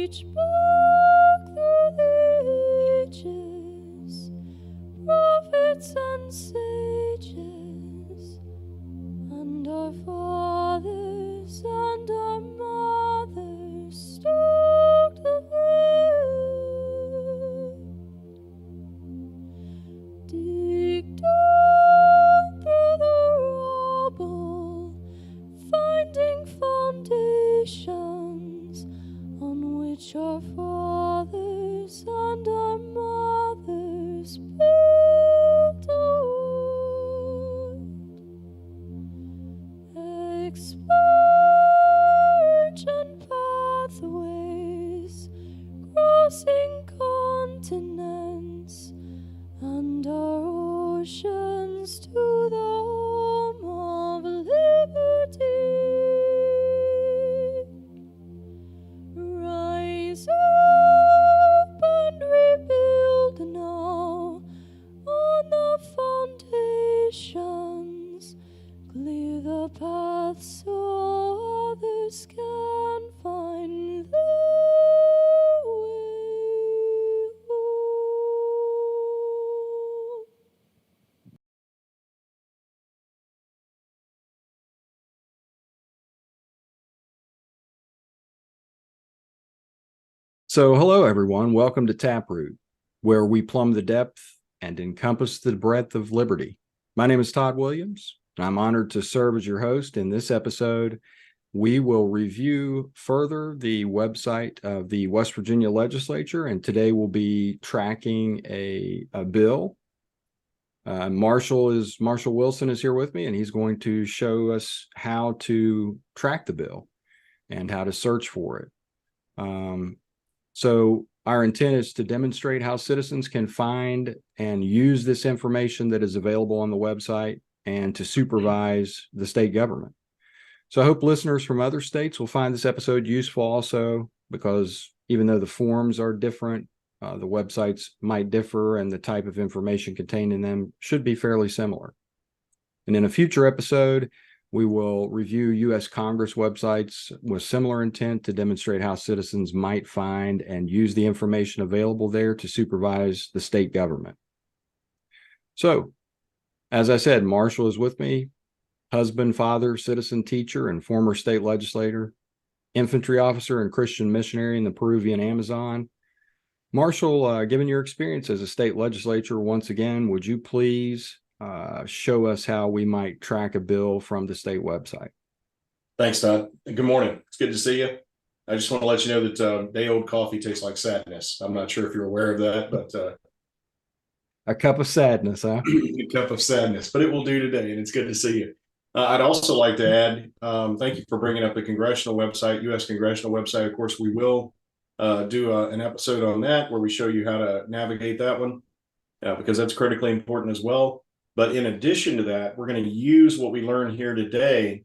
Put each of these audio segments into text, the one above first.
reach back through the ages, prophets and sages, and our fathers and our mothers stalked the way. Dig down through the rubble, finding foundations on which our fathers and our mothers built a world. Explore ancient pathways, crossing continents and our oceans to the home of liberty. Rise up and rebuild now on the foundations. Clear the path so others can find their way home. So, hello, everyone. Welcome to Taproot, where we plumb the depth and encompass the breadth of liberty. My name is Todd Williams, and I'm honored to serve as your host. In this episode, we will review further the website of the West Virginia Legislature, and today we'll be tracking a bill. Marshall Wilson is here with me, and he's going to show us how to track the bill and how to search for it. So our intent is to demonstrate how citizens can find and use this information that is available on the website and to supervise the state government. So I hope listeners from other states will find this episode useful also, because even though the forms are different, the websites might differ and the type of information contained in them should be fairly similar. And in a future episode, we will review U.S. Congress websites with similar intent to demonstrate how citizens might find and use the information available there to supervise the state government. So, as I said, Marshall is with me, husband, father, citizen, teacher, and former state legislator, infantry officer and Christian missionary in the Peruvian Amazon. Marshall, given your experience as a state legislator, once again, would you please show us how we might track a bill from the state website? Thanks, Todd. Good morning. It's good to see you. I just want to let you know that day-old coffee tastes like sadness. I'm not sure if you're aware of that, but a cup of sadness, huh? A cup of sadness, but it will do today, and it's good to see you. I'd also like to add, thank you for bringing up the congressional website, U.S. congressional website. Of course, we will do an episode on that where we show you how to navigate that one, because that's critically important as well. But in addition to that, we're going to use what we learned here today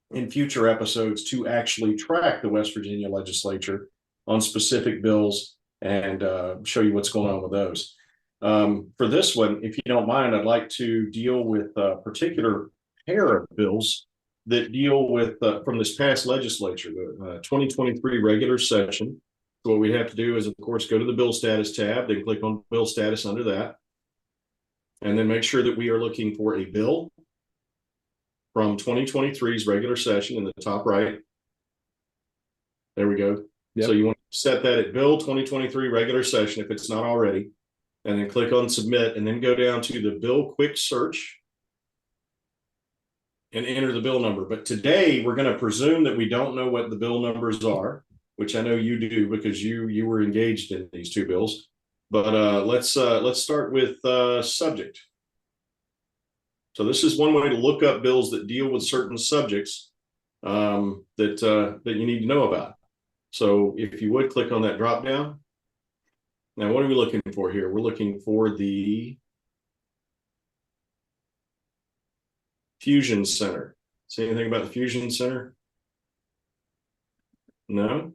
in future episodes to actually track the West Virginia Legislature on specific bills and show you what's going on with those. For this one, if you don't mind, I'd like to deal with a particular pair of bills that deal with from this past legislature, the 2023 regular session. So what we have to do is, of course, go to the bill status tab, then click on bill status under that. And then make sure that we are looking for a bill from 2023's regular session in the top right. There we go. Yep. So you want to set that at Bill 2023 regular session if it's not already, and then click on submit, and then go down to the bill quick search and enter the bill number. But today we're going to presume that we don't know what the bill numbers are, which I know you do because you were engaged in these two bills. But let's start with subject. So this is one way to look up bills that deal with certain subjects that you need to know about. So if you would click on that drop down. Now, what are we looking for here? We're looking for the Fusion Center. See anything about the Fusion Center? No?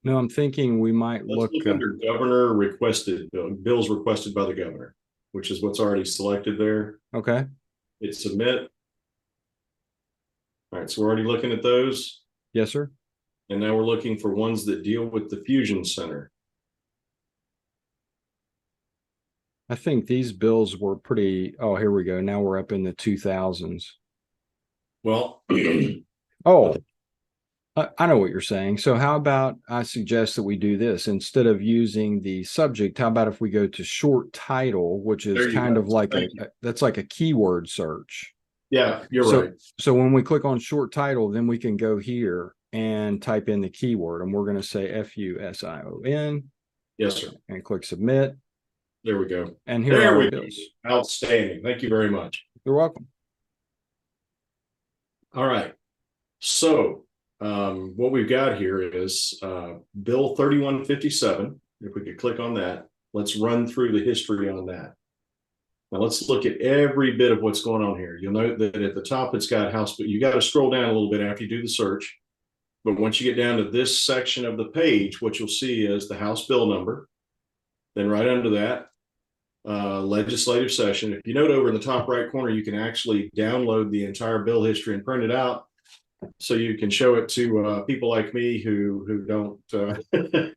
No, I'm thinking we might Let's look under governor requested, bills requested by the governor, which is what's already selected there. Okay. Hit submit. All right, so we're already looking at those. Yes, sir. And now we're looking for ones that deal with the Fusion Center. I think these bills were pretty, oh, here we go. Now we're up in the 2000s. Well, Oh, I know what you're saying. So how about I suggest that we do this instead of using the subject? How about if we go to short title, which is there you kind go. of like Thank you. that's like a keyword search. Yeah, you're So right. so when we click on short title, then we can go here and type in the keyword, and we're going to say FUSION Yes, sir. and click submit. There we go. And here There are we our go. bills. Outstanding. Thank you very much. You're welcome. All right. So what we've got here is Bill 3157. If we could click on that, let's run through the history on that. Now let's look at every bit of what's going on here. You'll note that at the top it's got House, but you got to scroll down a little bit after you do the search. But once you get down to this section of the page, what you'll see is the House bill number. Then right under that, legislative session. If you note over in the top right corner, you can actually download the entire bill history and print it out, so you can show it to people like me who don't don't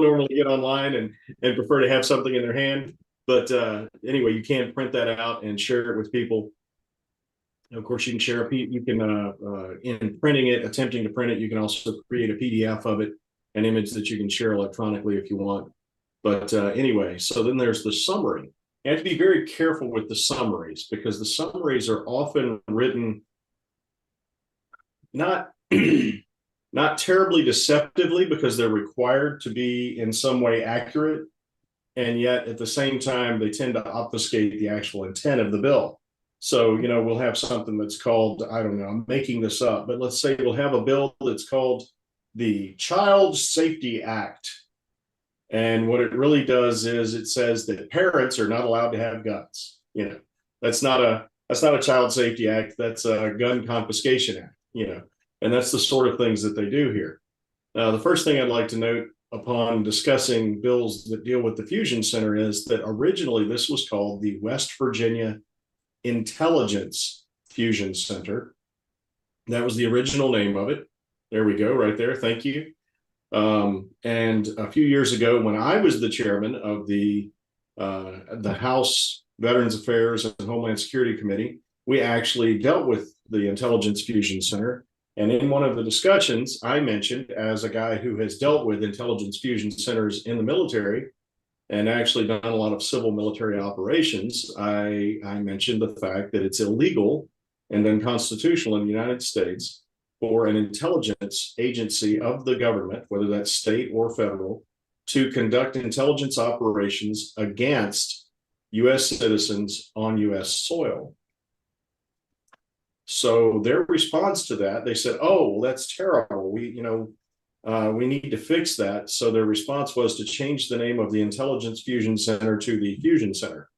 normally get online and prefer to have something in their hand. But anyway, you can print that out and share it with people. Of course, you can share you can in printing it, attempting to print it, you can also create a PDF of it, an image that you can share electronically if you want. But anyway, so then there's the summary. You have to be very careful with the summaries, because the summaries are often written not not terribly deceptively, because they're required to be in some way accurate, and yet at the same time they tend to obfuscate the actual intent of the bill. So, you know, we'll have something that's called, I don't know, I'm making this up, but let's say we'll have a bill that's called the Child Safety Act. And what it really does is it says that parents are not allowed to have guns. You know, that's not a child safety act. That's a gun confiscation act, you know, and that's the sort of things that they do here. Now, the first thing I'd like to note upon discussing bills that deal with the Fusion Center is that originally this was called the West Virginia Intelligence Fusion Center. That was the original name of it. There we go, right there. Thank you. And a few years ago, when I was the chairman of the House Veterans Affairs and Homeland Security Committee, we actually dealt with the Intelligence Fusion Center. And in one of the discussions, I mentioned, as a guy who has dealt with intelligence fusion centers in the military and actually done a lot of civil military operations, I mentioned the fact that it's illegal and unconstitutional in the United States for an intelligence agency of the government, whether that's state or federal, to conduct intelligence operations against U.S. citizens on U.S. soil. So their response to that, they said, "Oh, well, that's terrible. We need to fix that." So their response was to change the name of the Intelligence Fusion Center to the Fusion Center.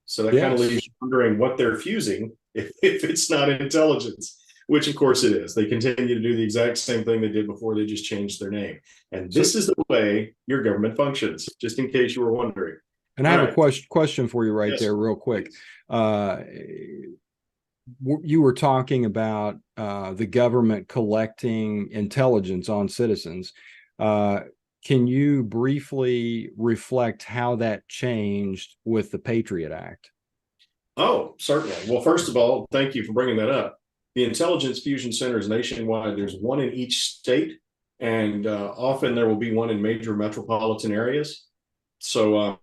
So that kind of leaves you wondering what they're fusing if it's not intelligence, which of course it is. They continue to do the exact same thing they did before. They just changed their name. And this is the way your government functions, just in case you were wondering. And I have a question for you right there real quick. You were talking about the government collecting intelligence on citizens. Can you briefly reflect how that changed with the Patriot Act? Oh, certainly. Well, first of all, thank you for bringing that up. The Intelligence Fusion Center is nationwide. There's one in each state, and often there will be one in major metropolitan areas. So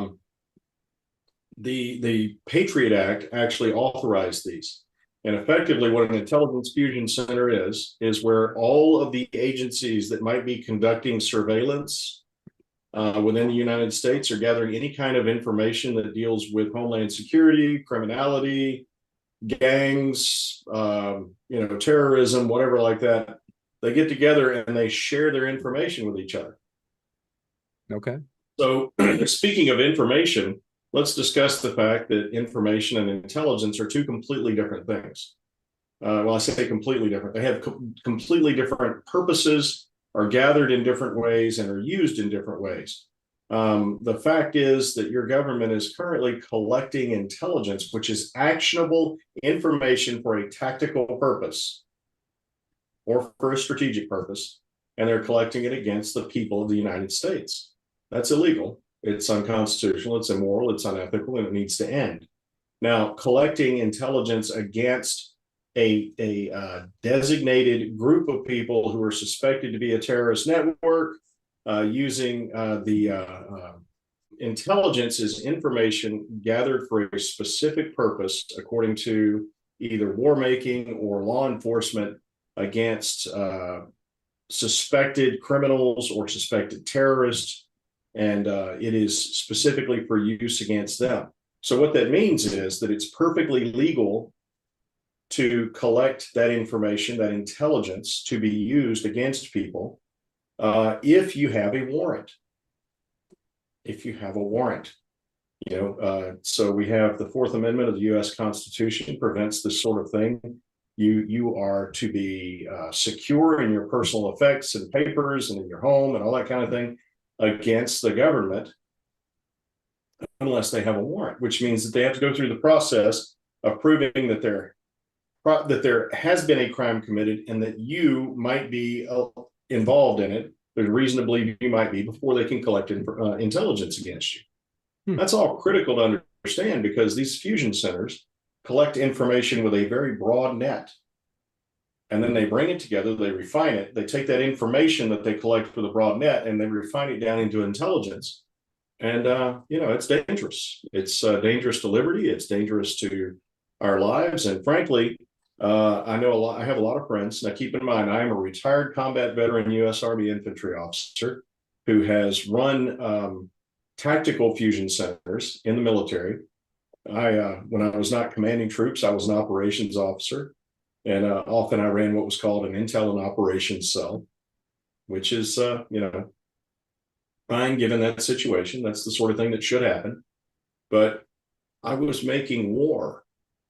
the Patriot Act actually authorized these. And effectively what an intelligence fusion center is where all of the agencies that might be conducting surveillance within the United States are gathering any kind of information that deals with homeland security, criminality, gangs, terrorism, whatever like that. They get together and they share their information with each other. Okay. So speaking of information, let's discuss the fact that information and intelligence are two completely different things. Well, I say completely different. They have completely different purposes, are gathered in different ways, and are used in different ways. The fact is that your government is currently collecting intelligence, which is actionable information for a tactical purpose, or for a strategic purpose, and they're collecting it against the people of the United States. That's illegal. It's unconstitutional, it's immoral, it's unethical, and it needs to end. Now, collecting intelligence against a designated group of people who are suspected to be a terrorist network, using the intelligence is information gathered for a specific purpose according to either war making or law enforcement against suspected criminals or suspected terrorists, and it is specifically for use against them. So what that means is that it's perfectly legal to collect that information, that intelligence, to be used against people if you have a warrant. If you have a warrant, so we have the Fourth Amendment of the U.S. Constitution prevents this sort of thing. You are to be secure in your personal effects and papers and in your home and all that kind of thing against the government, unless they have a warrant, which means that they have to go through the process of proving that there has been a crime committed and that you might be involved in it. There's reason to believe you might be before they can collect intelligence against you. That's all critical to understand, because these fusion centers collect information with a very broad net. And then they bring it together, they refine it, they take that information that they collect with a broad net and they refine it down into intelligence. And, it's dangerous. It's dangerous to liberty. It's dangerous to our lives. And frankly, I have a lot of friends. Now, keep in mind, I am a retired combat veteran U.S. Army infantry officer who has run tactical fusion centers in the military. When I was not commanding troops, I was an operations officer. And often I ran what was called an intel and operations cell, which is, fine given that situation. That's the sort of thing that should happen. But I was making war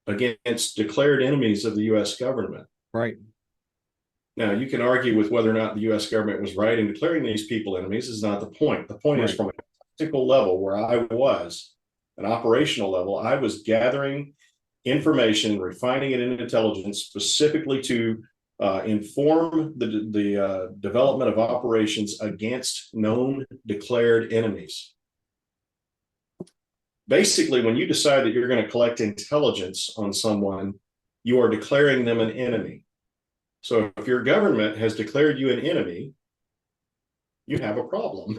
against declared enemies of the U.S. government. Right. Now, you can argue with whether or not the U.S. government was right in declaring these people enemies is not the point. The point is, from a tactical level where I was, an operational level, I was gathering information, refining it into intelligence specifically to inform the development of operations against known declared enemies. Basically, when you decide that you're going to collect intelligence on someone, you are declaring them an enemy. So if your government has declared you an enemy, you have a problem.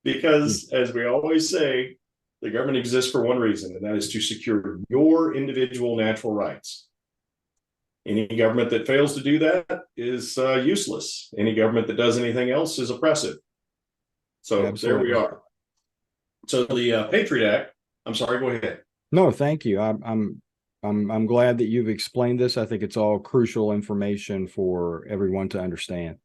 Because, as we always say, the government exists for one reason, and that is to secure your individual natural rights. Any government that fails to do that is useless. Any government that does anything else is oppressive. So There we are. So the Patriot Act. I'm sorry. Go ahead. No, thank you. I'm glad that you've explained this. I think it's all crucial information for everyone to understand.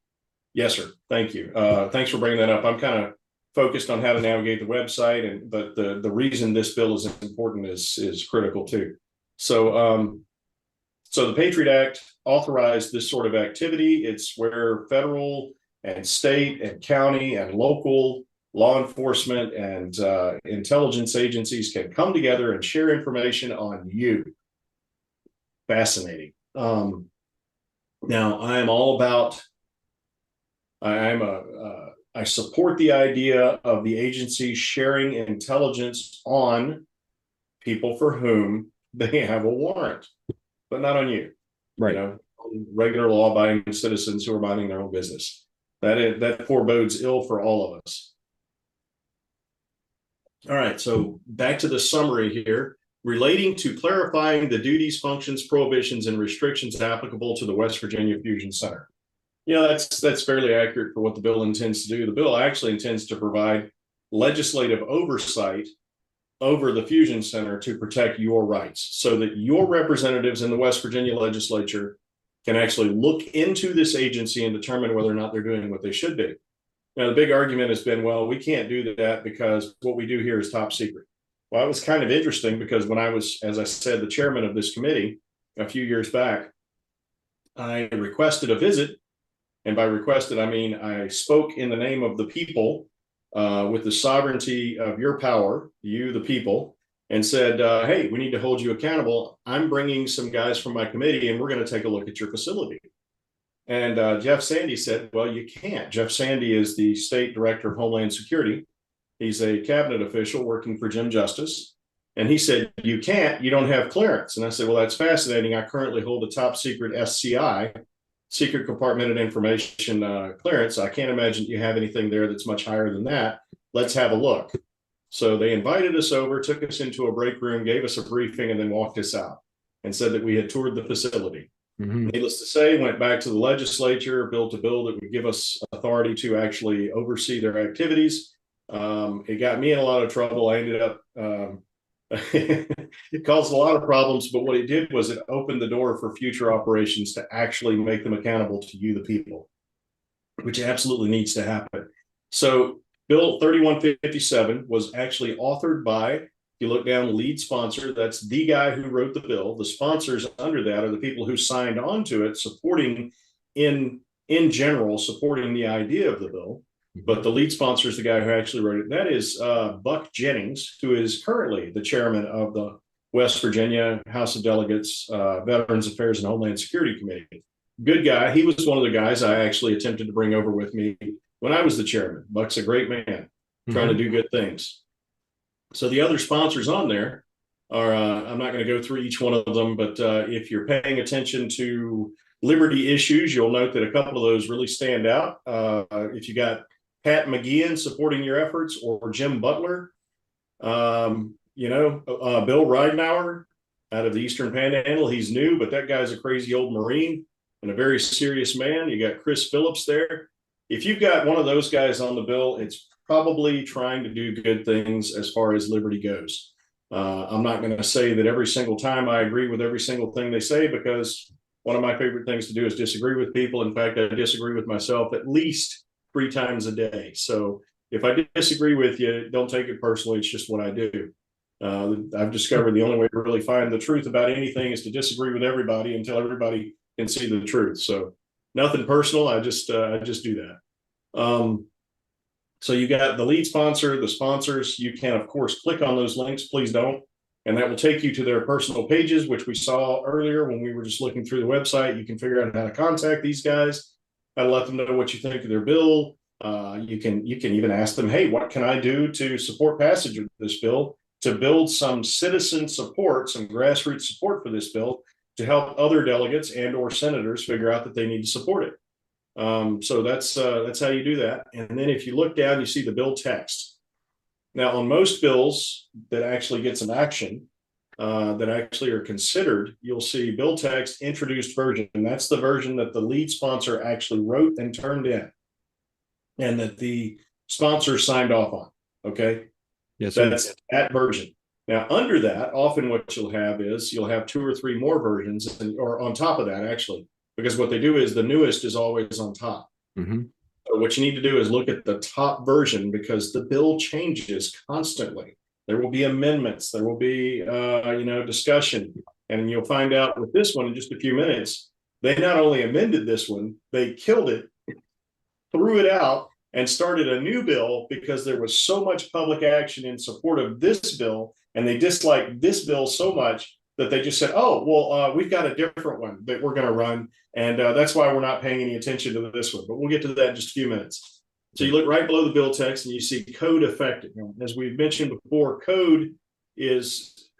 Yes, sir. Thank you. Thanks for bringing that up. I'm kind of focused on how to navigate the website, but the reason this bill is important is critical too. So the Patriot Act authorized this sort of activity. It's where federal and state and county and local law enforcement and intelligence agencies can come together and share information on you. Fascinating. Now, I am all about, I support the idea of the agency sharing intelligence on people for whom they have a warrant, but not on you. Right. Regular law-abiding citizens who are minding their own business. That forebodes ill for all of us. All right, so back to the summary here. Relating to clarifying the duties, functions, prohibitions, and restrictions applicable to the West Virginia Fusion Center. That's fairly accurate for what the bill intends to do. The bill actually intends to provide legislative oversight over the Fusion Center to protect your rights, so that your representatives in the West Virginia Legislature can actually look into this agency and determine whether or not they're doing what they should be. Now, the big argument has been, well, we can't do that because what we do here is top secret. Well, it was kind of interesting because when I was, as I said, the chairman of this committee a few years back, I requested a visit. And by requested, I mean I spoke in the name of the people with the sovereignty of your power, you, the people, and said, hey, we need to hold you accountable. I'm bringing some guys from my committee and we're going to take a look at your facility. And Jeff Sandy said, well, you can't. Jeff Sandy is the state director of Homeland Security. He's a cabinet official working for Jim Justice. And he said, you can't, you don't have clearance. And I said, well, that's fascinating. I currently hold a top secret SCI, Secret Compartmented Information clearance. I can't imagine you have anything there that's much higher than that. Let's have a look. So they invited us over, took us into a break room, gave us a briefing, and then walked us out and said that we had toured the facility. Needless to say, went back to the legislature, built a bill that would give us authority to actually oversee their activities. It got me in a lot of trouble. I ended up, it caused a lot of problems, but what it did was it opened the door for future operations to actually make them accountable to you, the people, which absolutely needs to happen. So Bill 3157 was actually authored by, you look down, the lead sponsor, that's the guy who wrote the bill. The sponsors under that are the people who signed on to it, supporting in general, supporting the idea of the bill. But the lead sponsor is the guy who actually wrote it. And that is Buck Jennings, who is currently the chairman of the West Virginia House of Delegates, Veterans Affairs and Homeland Security Committee. Good guy. He was one of the guys I actually attempted to bring over with me when I was the chairman. Buck's a great man, trying to do good things. So the other sponsors on there are, I'm not going to go through each one of them, but if you're paying attention to liberty issues, you'll note that a couple of those really stand out. If you got Pat McGeehan supporting your efforts, or Jim Butler, Bill Ridenauer out of the Eastern Panhandle. He's new, but that guy's a crazy old Marine and a very serious man. You got Chris Phillips there. If you've got one of those guys on the bill, it's probably trying to do good things as far as liberty goes. I'm not going to say that every single time I agree with every single thing they say, because one of my favorite things to do is disagree with people. In fact, I disagree with myself at least 3 times a day. So if I disagree with you, don't take it personally. It's just what I do. I've discovered the only way to really find the truth about anything is to disagree with everybody until everybody can see the truth. So nothing personal. I just do that. So you got the lead sponsor, the sponsors. You can, of course, click on those links. Please don't. And that will take you to their personal pages, which we saw earlier when we were just looking through the website. You can figure out how to contact these guys, how to let them know what you think of their bill. You can even ask them, hey, what can I do to support passage of this bill, to build some citizen support, some grassroots support for this bill, to help other delegates and or senators figure out that they need to support it. So that's how you do that. And then if you look down, you see the bill text. Now, on most bills that actually get some action, that actually are considered, you'll see bill text introduced version. And that's the version that the lead sponsor actually wrote and turned in, and that the sponsor signed off on. Okay. Yes, that's that version. Now, under that, often what you'll have is you'll have 2 or 3 more versions, or on top of that, actually, because what they do is the newest is always on top. So what you need to do is look at the top version, because the bill changes constantly. There will be amendments. There will be, discussion. And you'll find out with this one in just a few minutes, they not only amended this one, they killed it, threw it out, and started a new bill because there was so much public action in support of this bill. And they disliked this bill so much that they just said, oh, well, we've got a different one that we're going to run. And that's why we're not paying any attention to this one. But we'll get to that in just a few minutes. So you look right below the bill text and you see code effective. As we've mentioned before, code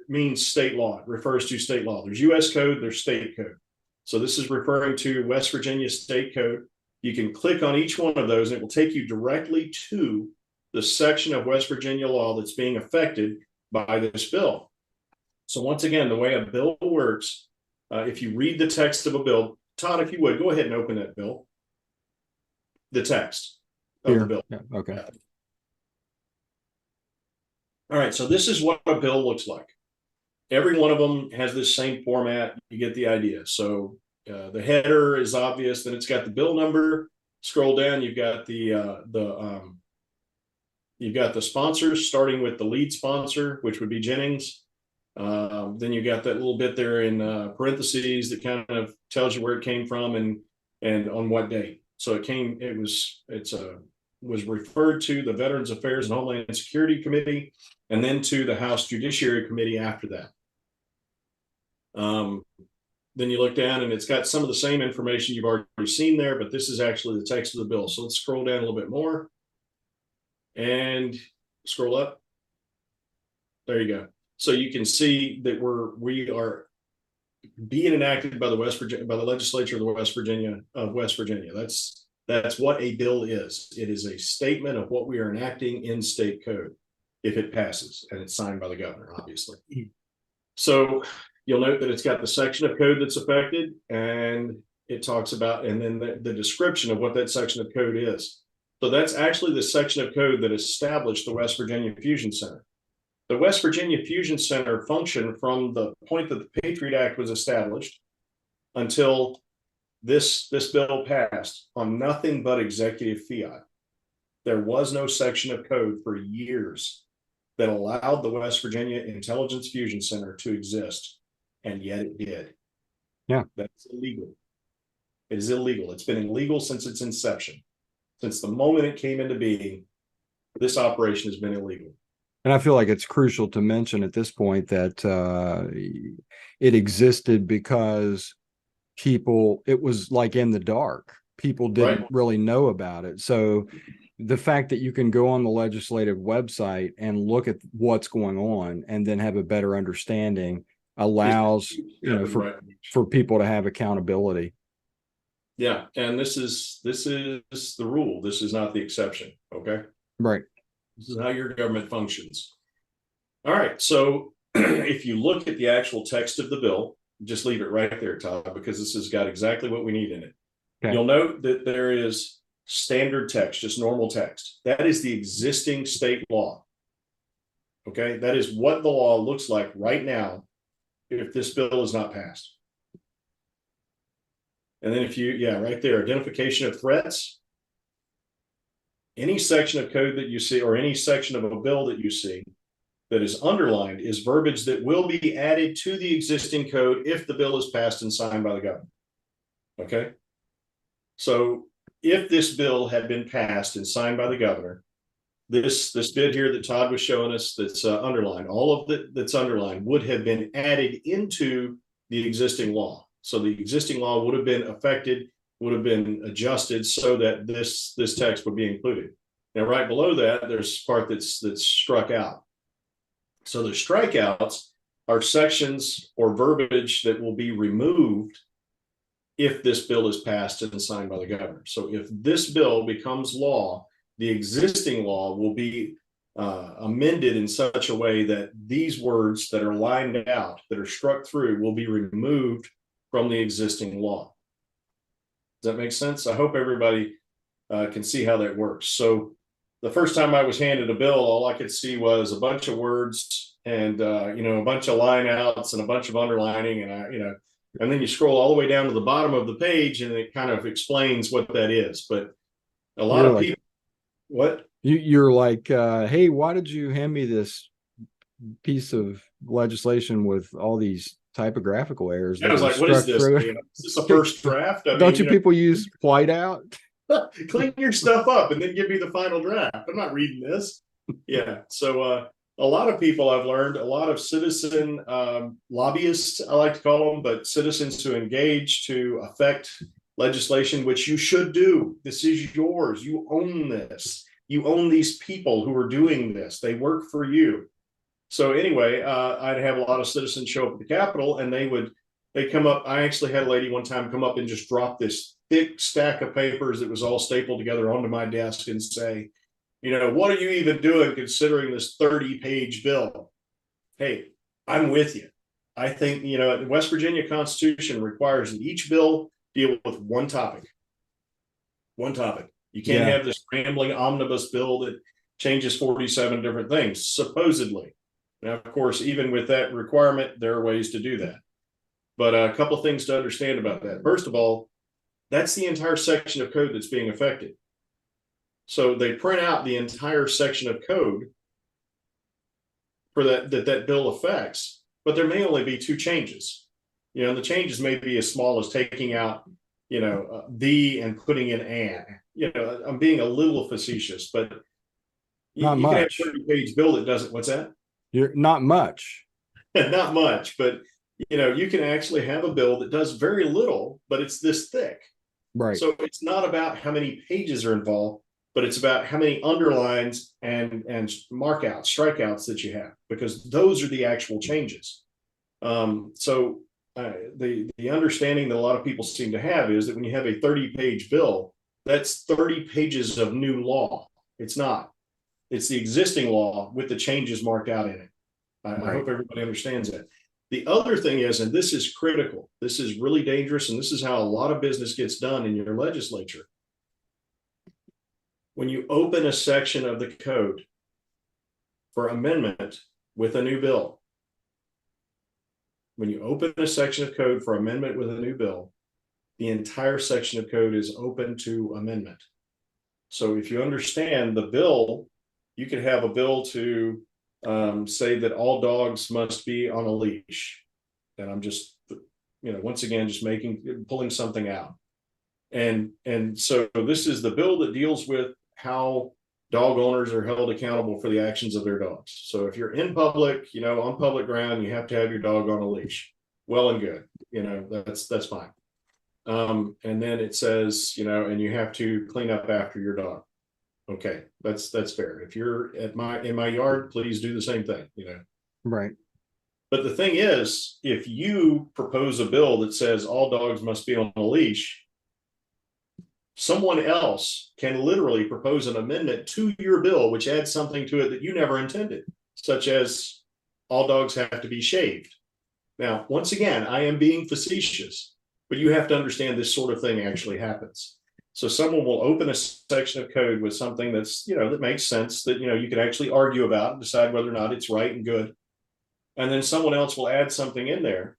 means state law. It refers to state law. There's U.S. code, there's state code. So this is referring to West Virginia state code. You can click on each one of those and it will take you directly to the section of West Virginia law that's being affected by this bill. So once again, the way a bill works, if you read the text of a bill, Todd, if you would, go ahead and open that bill. The text of the bill. Yeah, okay. All right, so this is what a bill looks like. Every one of them has this same format. You get the idea. So the header is obvious. Then it's got the bill number. Scroll down. You've got the sponsors, starting with the lead sponsor, which would be Jennings. Then you got that little bit there in parentheses that kind of tells you where it came from and on what date. So it was referred to the Veterans Affairs and Homeland Security Committee, and then to the House Judiciary Committee after that. then you look down and it's got some of the same information you've already seen there, but this is actually the text of the bill. So let's scroll down a little bit more and scroll up. There you go. So you can see that we are being enacted by the legislature of West Virginia. That's what a bill is. It is a statement of what we are enacting in state code if it passes, and it's signed by the governor, obviously. So you'll note that it's got the section of code that's affected, and it talks about, and then the description of what that section of code is. So that's actually the section of code that established the West Virginia Fusion Center. The West Virginia Fusion Center functioned from the point that the Patriot Act was established until this bill passed on nothing but executive fiat. There was no section of code for years that allowed the West Virginia Intelligence Fusion Center to exist, and yet it did. Yeah. That's illegal. It is illegal. It's been illegal since its inception. Since the moment it came into being, this operation has been illegal. And I feel like it's crucial to mention at this point that it existed because it was like in the dark. People didn't really know about it. So the fact that you can go on the legislative website and look at what's going on and then have a better understanding allows, for people to have accountability. Yeah. And this is the rule. This is not the exception. Okay. Right. This is how your government functions. All right. So if you look at the actual text of the bill, just leave it right there, Todd, because this has got exactly what we need in it. Okay. You'll note that there is standard text, just normal text. That is the existing state law. Okay. That is what the law looks like right now if this bill is not passed. And then right there, identification of threats. Any section of code that you see or any section of a bill that you see that is underlined is verbiage that will be added to the existing code if the bill is passed and signed by the governor. Okay. So if this bill had been passed and signed by the governor, this bit here that Todd was showing us that's underlined, all of it that's underlined would have been added into the existing law. So the existing law would have been affected, would have been adjusted so that this text would be included. Now, right below that, there's part that's struck out. So the strikeouts are sections or verbiage that will be removed if this bill is passed and signed by the governor. So if this bill becomes law, the existing law will be amended in such a way that these words that are lined out, that are struck through, will be removed from the existing law. Does that make sense? I hope everybody can see how that works. So the first time I was handed a bill, all I could see was a bunch of words and a bunch of line outs and a bunch of underlining, and and then you scroll all the way down to the bottom of the page and it kind of explains what that is. But a lot of people, you're like, hey, why did you hand me this piece of legislation with all these typographical errors? I was like, what is this? Is this a first draft? Don't you people use whiteout? Clean your stuff up and then give me the final draft. I'm not reading this. Yeah. So a lot of people I've learned, a lot of citizen lobbyists, I like to call them, but citizens who engage to affect legislation, which you should do. This is yours. You own this. You own these people who are doing this. They work for you. So anyway, I'd have a lot of citizens show up at the Capitol and they'd come up. I actually had a lady one time come up and just drop this thick stack of papers that was all stapled together onto my desk and say, what are you even doing considering this 30-page bill? Hey, I'm with you. I think, the West Virginia Constitution requires that each bill deal with one topic. One topic. You can't have this rambling omnibus bill that changes 47 different things, supposedly. Now, of course, even with that requirement, there are ways to do that. But a couple of things to understand about that. First of all, that's the entire section of code that's being affected. So they print out the entire section of code for that bill affects, but there may only be two changes. The changes may be as small as taking out, the and putting in an. I'm being a little facetious, but you can have a 30-page bill that doesn't. What's that? You're not much. Not much, but you can actually have a bill that does very little, but it's this thick. Right. So it's not about how many pages are involved, but it's about how many underlines and markouts, strikeouts that you have, because those are the actual changes. So the understanding that a lot of people seem to have is that when you have a 30-page bill, that's 30 pages of new law. It's not. It's the existing law with the changes marked out in it. I hope everybody understands that. The other thing is, and this is critical, this is really dangerous, and this is how a lot of business gets done in your legislature. When you open a section of the code for amendment with a new bill, when you open a section of code for amendment with a new bill, the entire section of code is open to amendment. So if you understand the bill, you could have a bill to say that all dogs must be on a leash. And I'm just, once again, just pulling something out. And so this is the bill that deals with how dog owners are held accountable for the actions of their dogs. So if you're in public, on public ground, you have to have your dog on a leash. Well and good, that's fine. And then it says, and you have to clean up after your dog. Okay, that's fair. If you're in my yard, please do the same thing, Right. But the thing is, if you propose a bill that says all dogs must be on a leash, someone else can literally propose an amendment to your bill, which adds something to it that you never intended, such as all dogs have to be shaved. Now, once again, I am being facetious, but you have to understand this sort of thing actually happens. So someone will open a section of code with something that's, that makes sense, that, you could actually argue about and decide whether or not it's right and good. And then someone else will add something in there.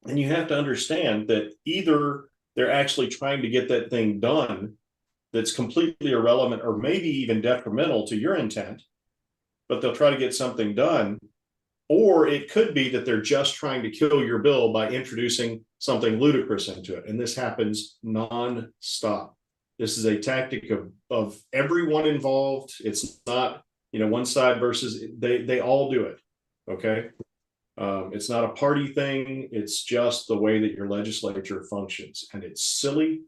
And you have to understand that either they're actually trying to get that thing done that's completely irrelevant or maybe even detrimental to your intent, but they'll try to get something done. Or it could be that they're just trying to kill your bill by introducing something ludicrous into it. And this happens non-stop. This is a tactic of everyone involved. It's not, one side versus, they all do it. Okay. It's not a party thing. It's just the way that your legislature functions. And it's silly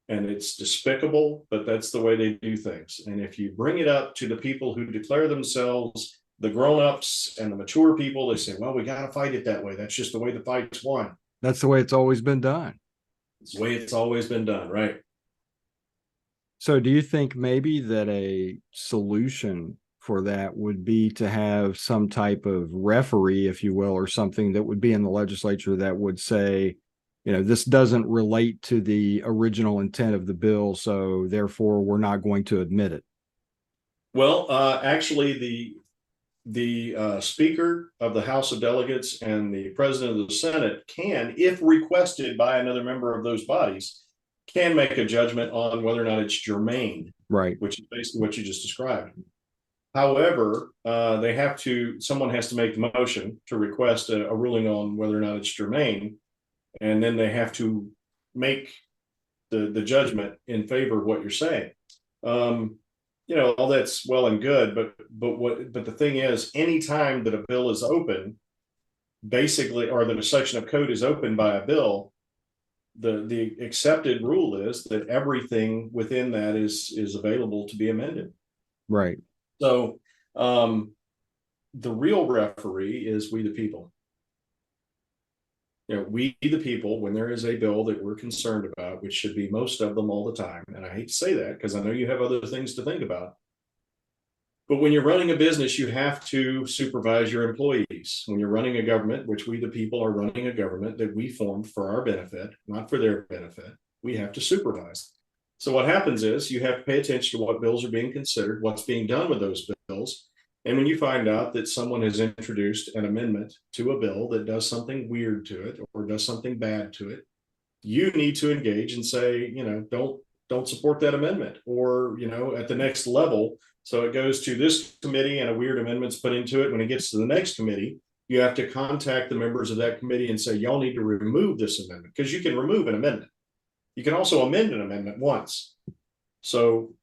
and it's despicable, but that's the way they do things. And if you bring it up to the people who declare themselves the grown-ups and the mature people, they say, well, we got to fight it that way. That's just the way the fight's won. That's the way it's always been done. It's the way it's always been done, right? So do you think maybe that a solution for that would be to have some type of referee, if you will, or something that would be in the legislature that would say, this doesn't relate to the original intent of the bill, so therefore we're not going to admit it? Well, actually, the Speaker of the House of Delegates and the President of the Senate can, if requested by another member of those bodies, can make a judgment on whether or not it's germane, right? Which is basically what you just described. However, someone has to make the motion to request a ruling on whether or not it's germane, and then they have to make the judgment in favor of what you're saying. All that's well and good, but the thing is, anytime that a bill is open, basically, or that a section of code is opened by a bill, the accepted rule is that everything within that is available to be amended. Right. So the real referee is we the people. We the people, when there is a bill that we're concerned about, which should be most of them all the time, and I hate to say that because I know you have other things to think about, but when you're running a business, you have to supervise your employees. When you're running a government, which we the people are running a government that we formed for our benefit, not for their benefit, we have to supervise. So what happens is you have to pay attention to what bills are being considered, what's being done with those bills. And when you find out that someone has introduced an amendment to a bill that does something weird to it or does something bad to it, you need to engage and say, don't support that amendment, or, at the next level. So it goes to this committee and a weird amendment's put into it. When it gets to the next committee, you have to contact the members of that committee and say, y'all need to remove this amendment, because you can remove an amendment. You can also amend an amendment once. So,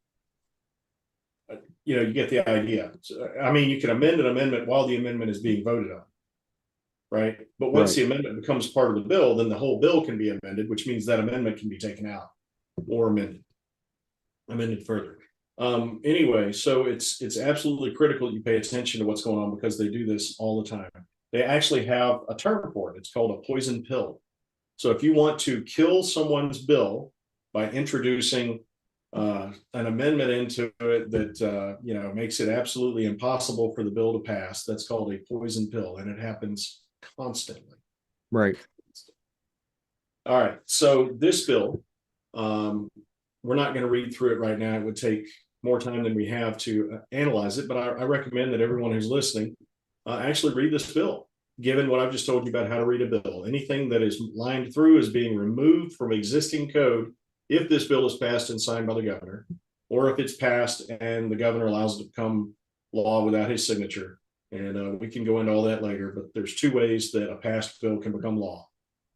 you get the idea. So, you can amend an amendment while the amendment is being voted on, right? But once Right. the amendment becomes part of the bill, then the whole bill can be amended, which means that amendment can be taken out or amended further. Anyway, so it's absolutely critical that you pay attention to what's going on, because they do this all the time. They actually have a term for it. It's called a poison pill. So if you want to kill someone's bill by introducing an amendment into it that makes it absolutely impossible for the bill to pass, that's called a poison pill, and it happens constantly. Right. All right. So this bill, we're not going to read through it right now. It would take more time than we have to analyze it, but I recommend that everyone who's listening actually read this bill, given what I've just told you about how to read a bill. Anything that is lined through is being removed from existing code if this bill is passed and signed by the governor, or if it's passed and the governor allows it to become law without his signature. And we can go into all that later, but there's two ways that a passed bill can become law.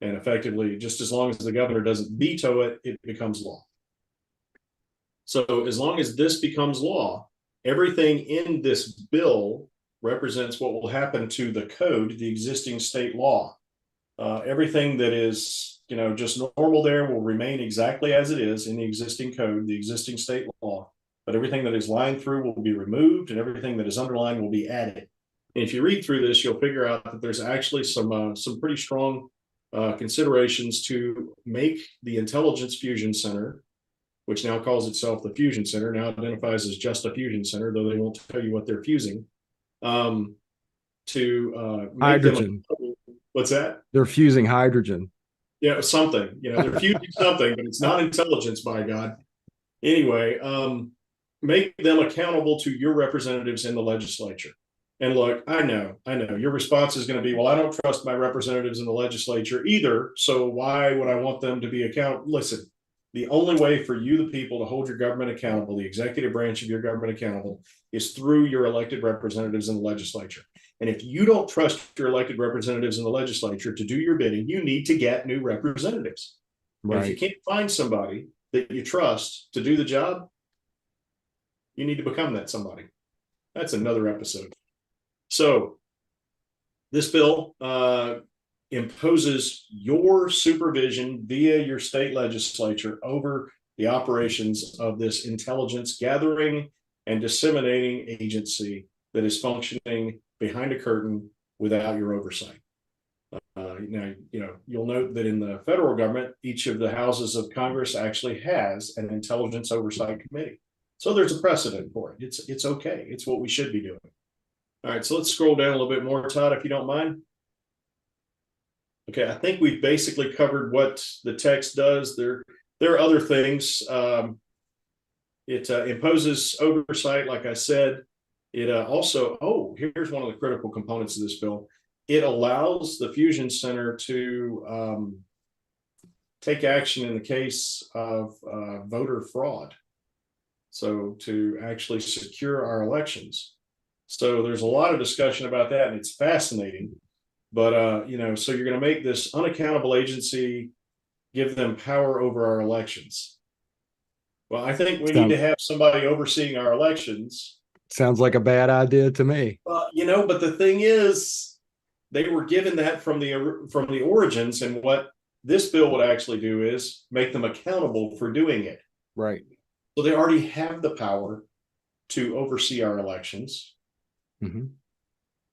And effectively, just as long as the governor doesn't veto it, it becomes law. So as long as this becomes law, everything in this bill represents what will happen to the code, the existing state law. Everything that is, just normal there will remain exactly as it is in the existing code, the existing state law. But everything that is lined through will be removed, and everything that is underlined will be added. And if you read through this, you'll figure out that there's actually some pretty strong considerations to make the Intelligence Fusion Center, which now calls itself the Fusion Center, now identifies as just a fusion center, though they won't tell you what they're fusing, to make Hydrogen. them. What's that? They're fusing hydrogen. Yeah, something. They're fusing something, but it's not intelligence, by God. Anyway, make them accountable to your representatives in the legislature. And look, I know your response is going to be, well, I don't trust my representatives in the legislature either, so why would I want them to be accountable? Listen, the only way for you, the people, to hold your government accountable, the executive branch of your government accountable, is through your elected representatives in the legislature. And if you don't trust your elected representatives in the legislature to do your bidding, you need to get new representatives. Right. And if you can't find somebody that you trust to do the job, you need to become that somebody. That's another episode. So this bill imposes your supervision via your state legislature over the operations of this intelligence gathering and disseminating agency that is functioning behind a curtain without your oversight. Now, you'll note that in the federal government, each of the houses of Congress actually has an intelligence oversight committee. So there's a precedent for it. It's okay. It's what we should be doing. All right, so let's scroll down a little bit more, Todd, if you don't mind. Okay, I think we've basically covered what the text does. There are other things. It imposes oversight, like I said. It also, here's one of the critical components of this bill. It allows the Fusion Center to take action in the case of voter fraud. So to actually secure our elections. So there's a lot of discussion about that, and it's fascinating. But, so you're going to make this unaccountable agency, give them power over our elections. Well, I think we need to have somebody overseeing our elections. Sounds like a bad idea to me. But the thing is, they were given that from the origins, and what this bill would actually do is make them accountable for doing it. Right. So they already have the power to oversee our elections. Mm-hmm.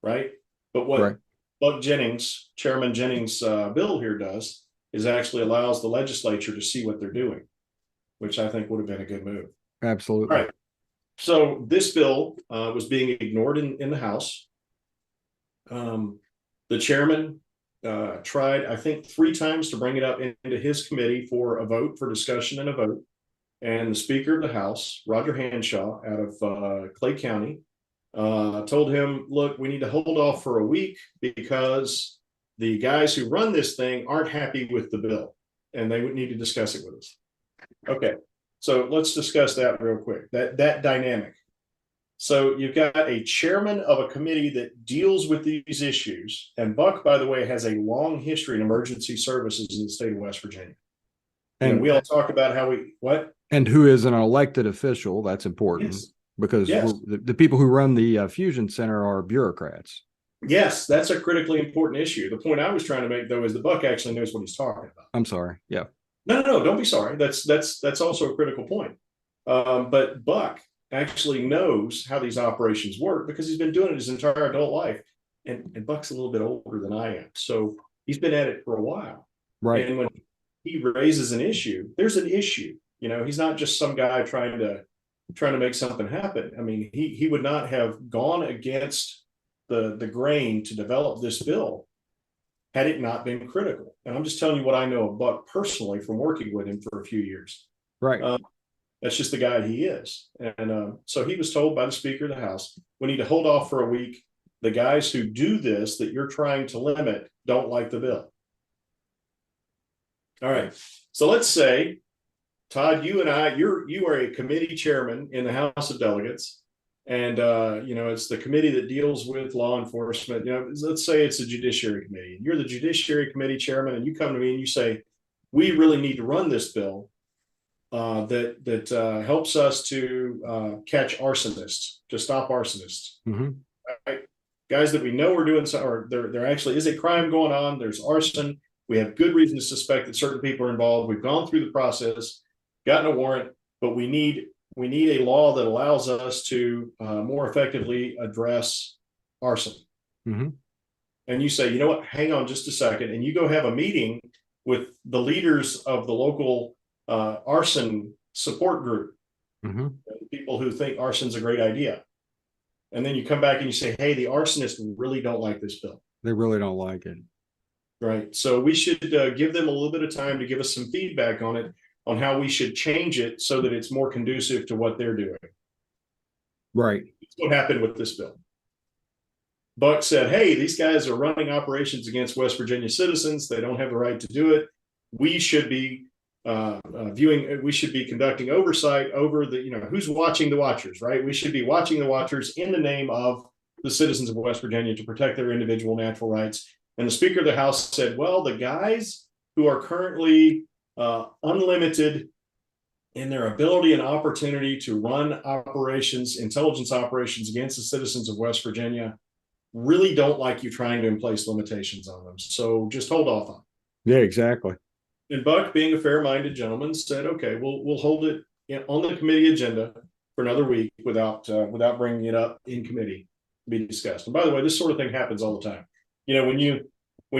Right. But what Buck Jennings, Chairman Jennings' bill here does is actually allows the legislature to see what they're doing, which I think would have been a good move. Absolutely. All right. So this bill was being ignored in the House. The chairman tried, I think, 3 times to bring it up into his committee for a vote, for discussion and a vote. And the Speaker of the House, Roger Hanshaw, out of Clay County, told him, look, we need to hold off for a week because the guys who run this thing aren't happy with the bill and they would need to discuss it with us. Okay, so let's discuss that real quick, that dynamic. So you've got a chairman of a committee that deals with these issues. And Buck, by the way, has a long history in emergency services in the state of West Virginia. And we all talk about how and who is an elected official. That's important. Yes. Because the people who run the Fusion Center are bureaucrats. Yes, that's a critically important issue. The point I was trying to make, though, is that Buck actually knows what he's talking about. I'm sorry. Yeah. No, don't be sorry. That's also a critical point. But Buck actually knows how these operations work because he's been doing it his entire adult life. And Buck's a little bit older than I am. So he's been at it for a while. Right. And when he raises an issue, there's an issue. You know, he's not just some guy trying to make something happen. I mean, he would not have gone against the grain to develop this bill had it not been critical. And I'm just telling you what I know of Buck personally from working with him for a few years. Right. That's just the guy he is. And so he was told by the Speaker of the House, we need to hold off for a week. The guys who do this that you're trying to limit don't like the bill. All right. So let's say, Todd, you and I, you are a committee chairman in the House of Delegates. And, it's the committee that deals with law enforcement. Let's say it's a judiciary committee. And you're the judiciary committee chairman, and you come to me and you say, we really need to run this bill that helps us to catch arsonists, to stop arsonists. Mm-hmm. Right? Guys that we know are doing so, or there actually is a crime going on. There's arson. We have good reason to suspect that certain people are involved. We've gone through the process, gotten a warrant, but we need a law that allows us to more effectively address arson. Mm-hmm. And you say, you know what, hang on just a second. And you go have a meeting with the leaders of the local arson support group, Mm-hmm. people who think arson's a great idea. And then you come back and you say, hey, the arsonists really don't like this bill. They really don't like it. Right. So we should give them a little bit of time to give us some feedback on it, on how we should change it so that it's more conducive to what they're doing. Right. That's what happened with this bill. Buck said, hey, these guys are running operations against West Virginia citizens. They don't have the right to do it. We should be we should be conducting oversight over who's watching the watchers, right? We should be watching the watchers in the name of the citizens of West Virginia to protect their individual natural rights. And the Speaker of the House said, well, the guys who are currently unlimited in their ability and opportunity to run operations, intelligence operations against the citizens of West Virginia, really don't like you trying to place limitations on them. So just hold off on it. Yeah, exactly. And Buck, being a fair-minded gentleman, said, okay, we'll hold it on the committee agenda for another week without bringing it up in committee to be discussed. And by the way, this sort of thing happens all the time. When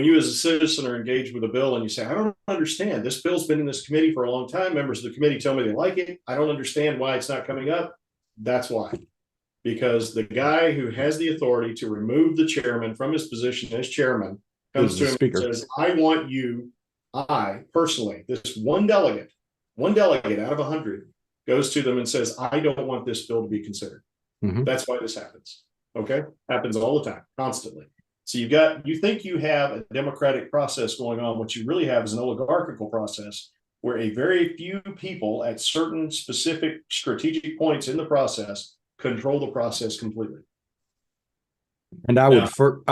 you as a citizen are engaged with a bill and you say, I don't understand, this bill's been in this committee for a long time. Members of the committee tell me they like it. I don't understand why it's not coming up. That's why. Because the guy who has the authority to remove the chairman from his position as chairman comes to him and says, I want you, I personally, this one delegate out of 100 goes to them and says, I don't want this bill to be considered. Mm-hmm. That's why this happens. Okay. Happens all the time, constantly. So you think you have a democratic process going on. What you really have is an oligarchical process where a very few people at certain specific strategic points in the process control the process completely. And I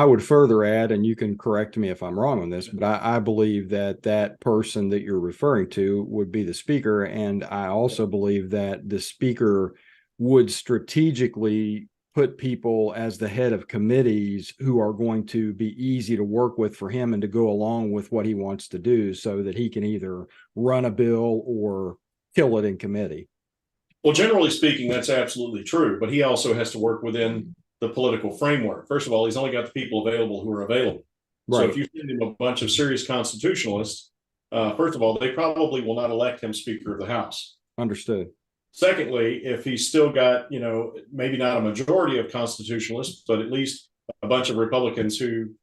would further add, and you can correct me if I'm wrong on this, but I believe that person that you're referring to would be the speaker. And I also believe that the speaker would strategically put people as the head of committees who are going to be easy to work with for him and to go along with what he wants to do so that he can either run a bill or kill it in committee. Well, generally speaking, that's absolutely true, but he also has to work within the political framework. First of all, he's only got the people available who are available. Right. So if you send him a bunch of serious constitutionalists, first of all, they probably will not elect him Speaker of the House. Understood. Secondly, if he's still got, maybe not a majority of constitutionalists, but at least a bunch of Republicans who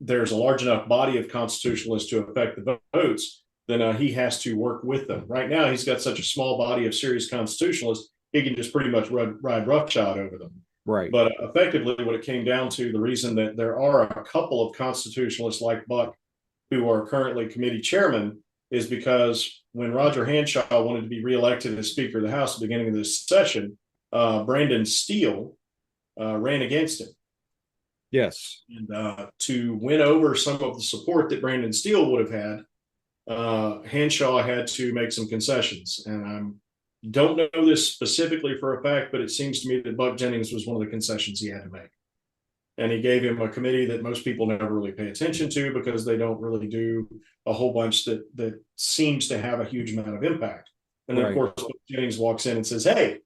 there's a large enough body of constitutionalists to affect the votes, then he has to work with them. Right now, he's got such a small body of serious constitutionalists, he can just pretty much ride roughshod over them. Right. But effectively, what it came down to, the reason that there are a couple of constitutionalists like Buck who are currently committee chairman is because when Roger Hanshaw wanted to be reelected as Speaker of the House at the beginning of this session, Brandon Steele ran against him. Yes. And to win over some of the support that Brandon Steele would have had, Hanshaw had to make some concessions. And I don't know this specifically for a fact, but it seems to me that Buck Jennings was one of the concessions he had to make. And he gave him a committee that most people never really pay attention to because they don't really do a whole bunch that seems to have a huge amount of impact. And then, of course, Jennings walks in and says, hey,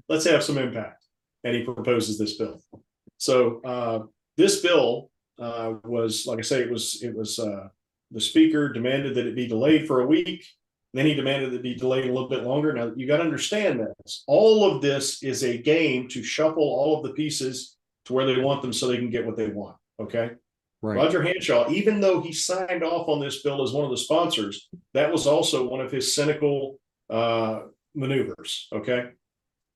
let's have some impact. And he proposes this bill. So this bill was, like I say, it was the speaker demanded that it be delayed for a week. Then he demanded that it be delayed a little bit longer. Now, you got to understand this. All of this is a game to shuffle all of the pieces to where they want them so they can get what they want. Okay. Right. Roger Hanshaw, even though he signed off on this bill as one of the sponsors, that was also one of his cynical maneuvers. Okay.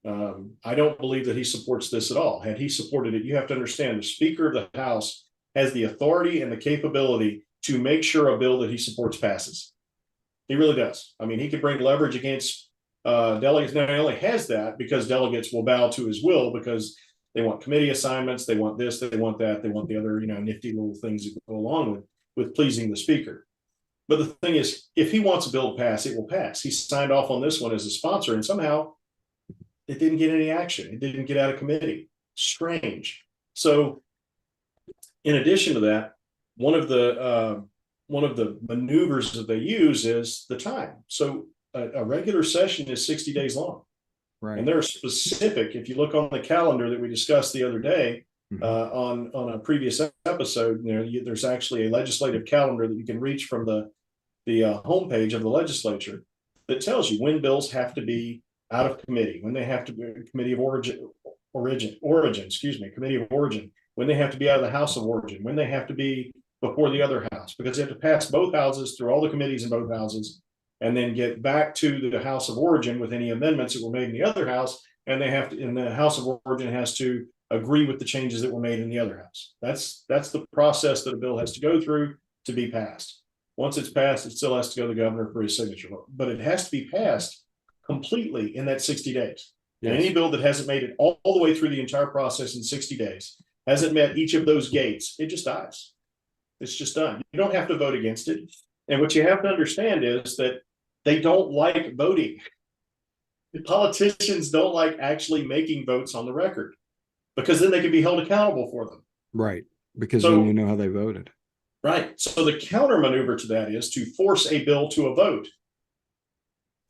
I don't believe that he supports this at all. Had he supported it, you have to understand the Speaker of the House has the authority and the capability to make sure a bill that he supports passes. He really does. I mean, he could bring leverage against delegates. Now, he only has that because delegates will bow to his will because they want committee assignments, they want this, they want that, they want the other, nifty little things that go along with pleasing the speaker. But the thing is, if he wants a bill to pass, it will pass. He signed off on this one as a sponsor, and somehow it didn't get any action. It didn't get out of committee. Strange. So, in addition to that, one of the maneuvers that they use is the time. So, a regular session is 60 days long. Right. And they're specific. If you look on the calendar that we discussed the other day, on a previous episode, there's actually a legislative calendar that you can reach from the homepage of the legislature that tells you when bills have to be out of committee, when they have to be committee of origin, committee of origin, when they have to be out of the House of Origin, when they have to be before the other house, because they have to pass both houses through all the committees in both houses, and then get back to the House of Origin with any amendments that were made in the other house, and they have to, and the House of Origin has to agree with the changes that were made in the other house. That's the process that a bill has to go through to be passed. Once it's passed, it still has to go to the governor for his signature, but it has to be passed completely in that 60 days. Yes. And any bill that hasn't made it all the way through the entire process in 60 days, hasn't met each of those gates, it just dies. It's just done. You don't have to vote against it. And what you have to understand is that they don't like voting. The politicians don't like actually making votes on the record because then they can be held accountable for them. Right. Because then you know how they voted. Right. So the counter maneuver to that is to force a bill to a vote,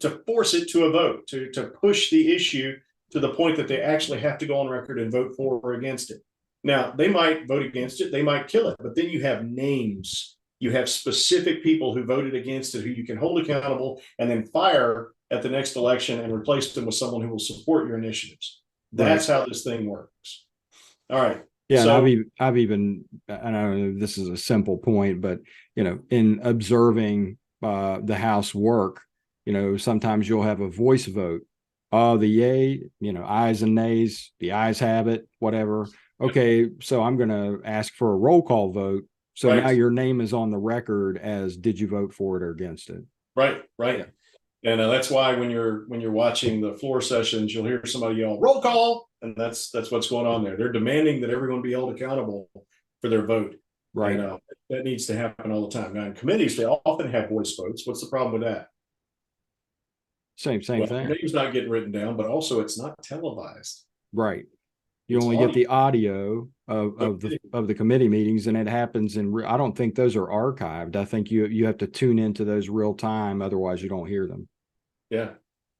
to force it to a vote, to push the issue to the point that they actually have to go on record and vote for or against it. Now, they might vote against it, they might kill it, but then you have names. You have specific people who voted against it who you can hold accountable and then fire at the next election and replace them with someone who will support your initiatives. That's how this thing works. All right. Yeah, so, and I've even, I know this is a simple point, but in observing the House work, sometimes you'll have a voice vote. The yay, ayes and nays, the ayes have it, whatever. Okay, so I'm going to ask for a roll call vote. So now your name is on the record as did you vote for it or against it? Right. Yeah. And that's why when you're watching the floor sessions, you'll hear somebody yell roll call, and that's what's going on there. They're demanding that everyone be held accountable for their vote. Right. And, that needs to happen all the time. Now in committees, they often have voice votes. What's the problem with that? Same thing. The name's not getting written down, but also it's not televised. Right. You only get the audio of the committee meetings, and it happens I don't think those are archived. I think you have to tune into those real time, otherwise you don't hear them. Yeah.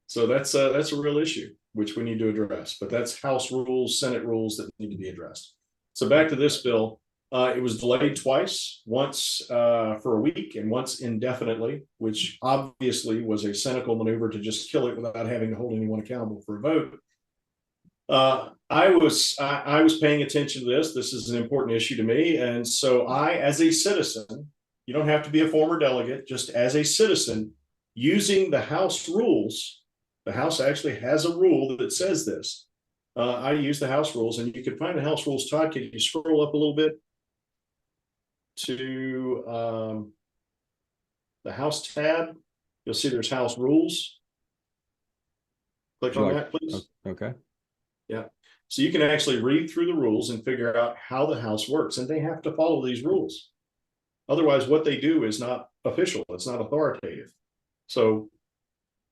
So that's a real issue which we need to address. But that's House rules, Senate rules that need to be addressed. So back to this bill, it was delayed twice, once for a week and once indefinitely, which obviously was a cynical maneuver to just kill it without having to hold anyone accountable for a vote. I was paying attention to this. This is an important issue to me. And so I, as a citizen, you don't have to be a former delegate, just as a citizen, using the House rules, the House actually has a rule that says this. I use the House rules, and you can find the House rules. Todd, can you scroll up a little bit to the House tab? You'll see there's House rules. Click on that, please. Okay. Yeah. So you can actually read through the rules and figure out how the House works, and they have to follow these rules. Otherwise, what they do is not official. It's not authoritative. So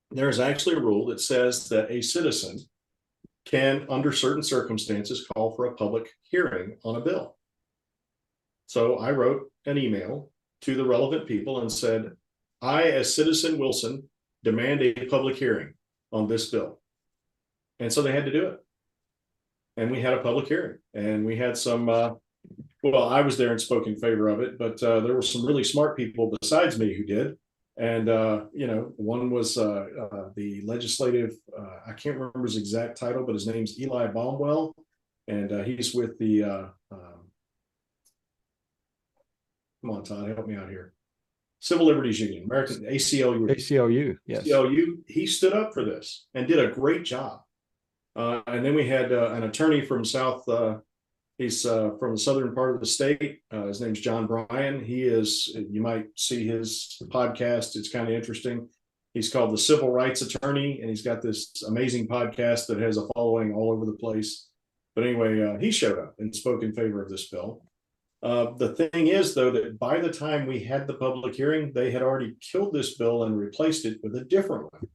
there is actually a rule that says that a citizen can, under certain circumstances, call for a public hearing on a bill. So I wrote an email to the relevant people and said, I, as Citizen Wilson, demand a public hearing on this bill. And so they had to do it. And we had a public hearing, and we had some, well, I was there and spoke in favor of it, but there were some really smart people besides me who did. And, you know, one was the legislative, I can't remember his exact title, but his name's Eli Baumwell. And he's with the, come on, Todd, help me out here. Civil Liberties Union, American ACLU. ACLU, yes. ACLU, he stood up for this and did a great job. And then we had an attorney from he's from the southern part of the state. His name's John Bryan. He is, you might see his podcast. It's kind of interesting. He's called the Civil Rights Attorney, and he's got this amazing podcast that has a following all over the place. But anyway, he showed up and spoke in favor of this bill. The thing is, though, that by the time we had the public hearing, they had already killed this bill and replaced it with a different one.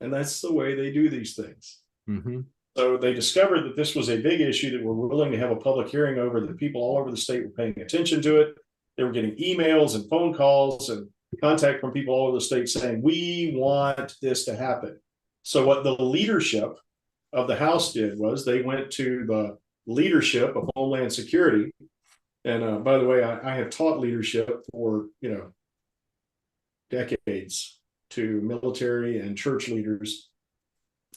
And that's the way they do these things. Mm-hmm. So they discovered that this was a big issue that we're willing to have a public hearing over, that people all over the state were paying attention to it. They were getting emails and phone calls and contact from people all over the state saying, we want this to happen. So what the leadership of the House did was they went to the leadership of Homeland Security. And by the way, I have taught leadership for, you know, decades to military and church leaders.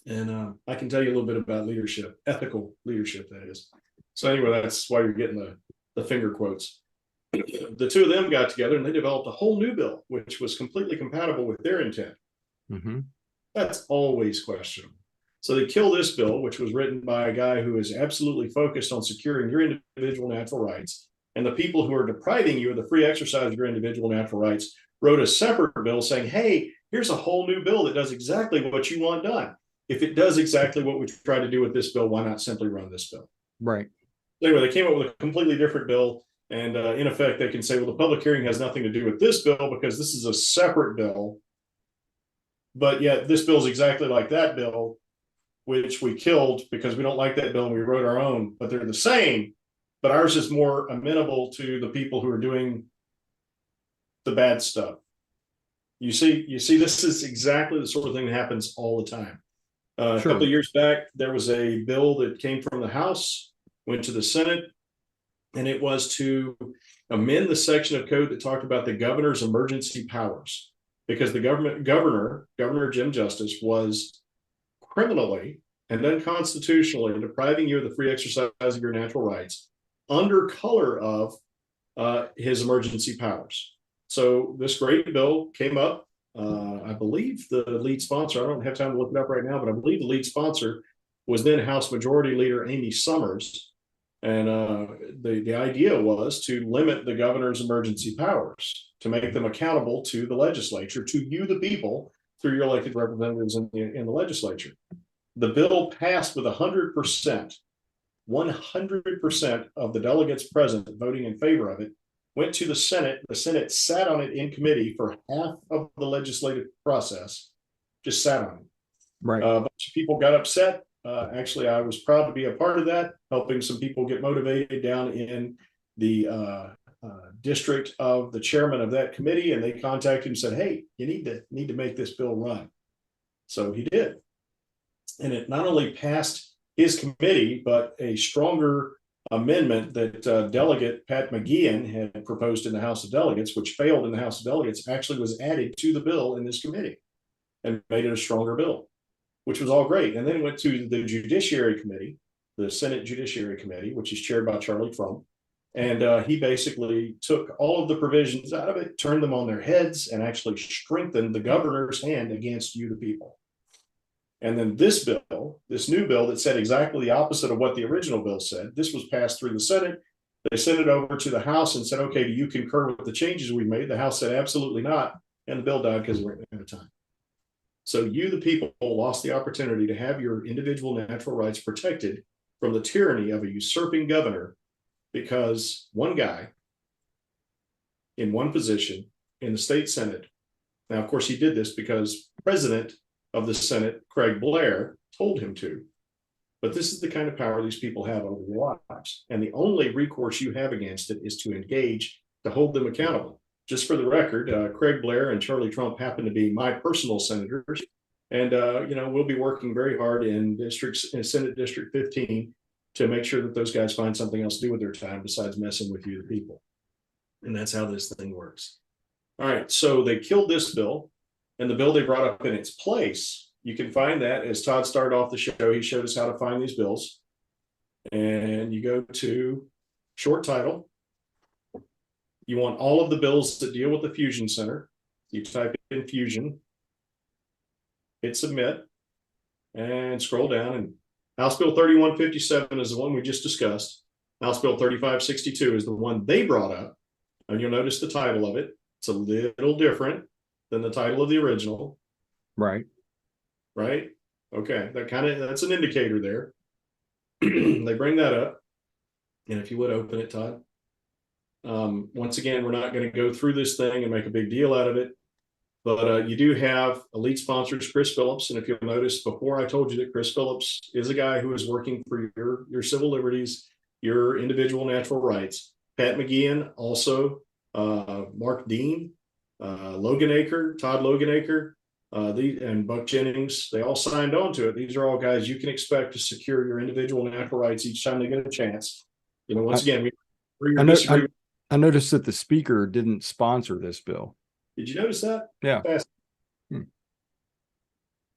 And I can tell you a little bit about leadership, ethical leadership, that is. So anyway, that's why you're getting the finger quotes. The two of them got together and they developed a whole new bill, which was completely compatible with their intent. Mm-hmm. That's always questionable. So they kill this bill, which was written by a guy who is absolutely focused on securing your individual natural rights. And the people who are depriving you of the free exercise of your individual natural rights wrote a separate bill saying, hey, here's a whole new bill that does exactly what you want done. If it does exactly what we tried to do with this bill, why not simply run this bill? Right. Anyway, they came up with a completely different bill. And in effect, they can say, well, the public hearing has nothing to do with this bill because this is a separate bill. But yet this bill is exactly like that bill, which we killed because we don't like that bill and we wrote our own, but they're the same. But ours is more amenable to the people who are doing the bad stuff. You see, this is exactly the sort of thing that happens all the time. A couple of years back, there was a bill that came from the House, went to the Senate, and it was to amend the section of code that talked about the governor's emergency powers, because the Governor Jim Justice, was criminally and unconstitutionally depriving you of the free exercise of your natural rights under color of his emergency powers. So this great bill came up. I believe the lead sponsor, I don't have time to look it up right now, but I believe the lead sponsor was then House Majority Leader Amy Summers. And the idea was to limit the governor's emergency powers, to make them accountable to the legislature, to you, the people, through your elected representatives in the legislature. The bill passed with 100%. 100% of the delegates present voting in favor of it went to the Senate. The Senate sat on it in committee for half of the legislative process, just sat on it. Right. A bunch of people got upset. Actually, I was proud to be a part of that, helping some people get motivated down in the district of the chairman of that committee. And they contacted him and said, hey, you need to make this bill run. So he did. And it not only passed his committee, but a stronger amendment that Delegate Pat McGeehan had proposed in the House of Delegates, which failed in the House of Delegates, actually was added to the bill in this committee and made it a stronger bill, which was all great. And then it went to the Judiciary Committee, the Senate Judiciary Committee, which is chaired by Charlie Trump. And he basically took all of the provisions out of it, turned them on their heads, and actually strengthened the governor's hand against you, the people. And then this bill, this new bill that said exactly the opposite of what the original bill said, this was passed through the Senate. They sent it over to the House and said, okay, do you concur with the changes we made? The House said, absolutely not. And the bill died because we ran out of time. So you, the people, lost the opportunity to have your individual natural rights protected from the tyranny of a usurping governor, because one guy in one position in the state Senate. Now, of course, he did this because President of the Senate, Craig Blair, told him to. But this is the kind of power these people have over their lives. And the only recourse you have against it is to engage to hold them accountable. Just for the record, Craig Blair and Charlie Trump happen to be my personal senators. And, we'll be working very hard in Senate District 15 to make sure that those guys find something else to do with their time besides messing with you, the people. And that's how this thing works. All right, so they killed this bill, and the bill they brought up in its place, you can find that as Todd started off the show. He showed us how to find these bills. And you go to short title. You want all of the bills that deal with the Fusion Center. You type in Fusion, hit submit, and scroll down. And House Bill 3157 is the one we just discussed. House Bill 3562 is the one they brought up. And you'll notice the title of it. It's a little different than the title of the original. Right. Right? Okay, that's an indicator there. They bring that up. And if you would open it, Todd. Once again, we're not going to go through this thing and make a big deal out of it. But you do have elite sponsors, Chris Phillips. And if you'll notice, before I told you that Chris Phillips is a guy who is working for your civil liberties, your individual natural rights. Pat McGeehan, also Mark Dean, Logan Aker, Todd Logan Aker, and Buck Jennings, they all signed on to it. These are all guys you can expect to secure your individual natural rights each time they get a chance. Once again, I noticed that the speaker didn't sponsor this bill. Did you notice that? Yeah.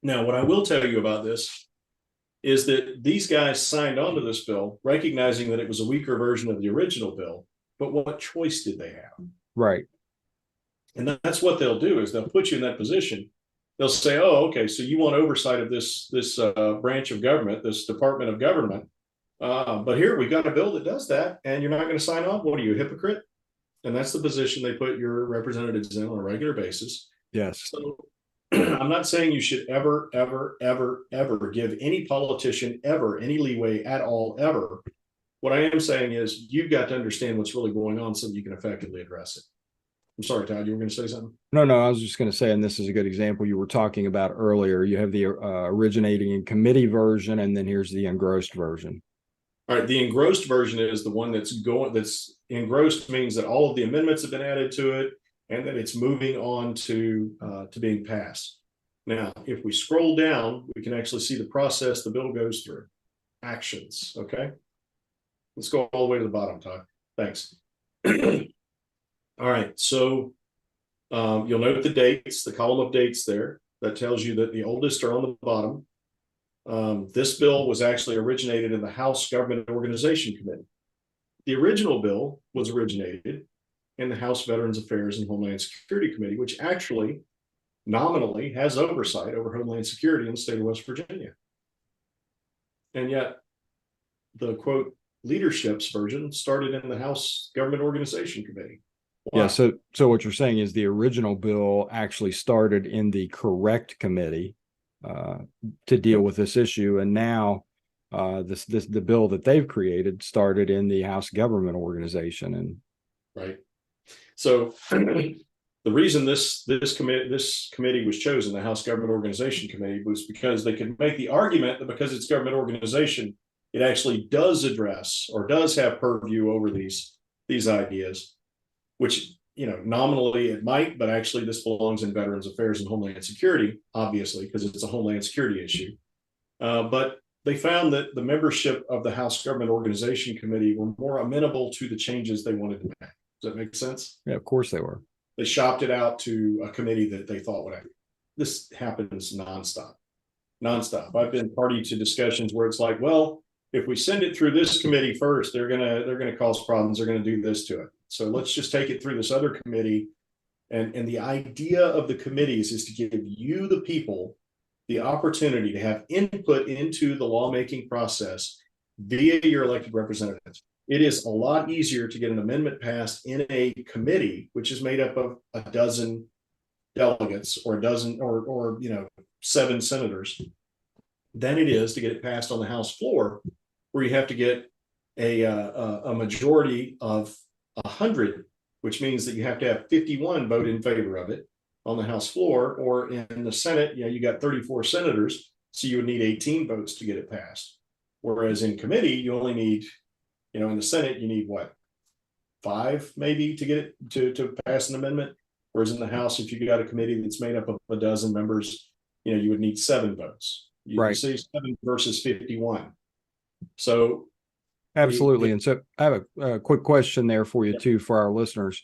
Now, what I will tell you about this is that these guys signed on to this bill, recognizing that it was a weaker version of the original bill. But what choice did they have? Right. And that's what they'll do, is they'll put you in that position. They'll say, oh, okay, so you want oversight of this branch of government, this department of government. But here, we've got a bill that does that, and you're not going to sign on? What are you, a hypocrite? And that's the position they put your representatives in on a regular basis. Yes. So I'm not saying you should ever give any politician ever any leeway at all, ever. What I am saying is you've got to understand what's really going on so that you can effectively address it. I'm sorry, Todd, you were going to say something? No, I was just going to say, and this is a good example you were talking about earlier. You have the originating in committee version, and then here's the engrossed version. All right, the engrossed version is the one that's engrossed means that all of the amendments have been added to it and that it's moving on to being passed. Now, if we scroll down, we can actually see the process the bill goes through. Actions, okay? Let's go all the way to the bottom, Todd. Thanks. All right, so you'll note the dates, the column of dates there. That tells you that the oldest are on the bottom. This bill was actually originated in the House Government Organization Committee. The original bill was originated in the House Veterans Affairs and Homeland Security Committee, which actually nominally has oversight over Homeland Security in the state of West Virginia. And yet the quote leadership's version started in the House Government Organization Committee. Wow. Yeah, so what you're saying is the original bill actually started in the correct committee to deal with this issue, and now the bill that they've created started in the House Government Organization. And right. So the reason this committee was chosen, the House Government Organization Committee, was because they could make the argument that because it's government organization, it actually does address or does have purview over these ideas, which, nominally it might, but actually this belongs in Veterans Affairs and Homeland Security, obviously, because it's a Homeland Security issue. But they found that the membership of the House Government Organization Committee were more amenable to the changes they wanted to make. Does that make sense? Yeah, of course they were. They shopped it out to a committee that they thought would happen. This happens nonstop. I've been party to discussions where it's like, well, if we send it through this committee first, they're gonna cause problems. They're gonna do this to it. So let's just take it through this other committee. And the idea of the committees is to give you, the people, the opportunity to have input into the lawmaking process via your elected representatives. It is a lot easier to get an amendment passed in a committee, which is made up of a dozen delegates or a dozen or 7 senators, than it is to get it passed on the House floor, where you have to get a majority of 100, which means that you have to have 51 vote in favor of it on the House floor, or in the Senate, you got 34 senators, so you would need 18 votes to get it passed. Whereas in committee, you only need, in the Senate, you need what, 5 maybe to get it to pass an amendment. Whereas in the House, if you got a committee that's made up of a dozen members, you would need 7 votes. You see 7 versus 51. So absolutely. And so I have a quick question there for you too, for our listeners.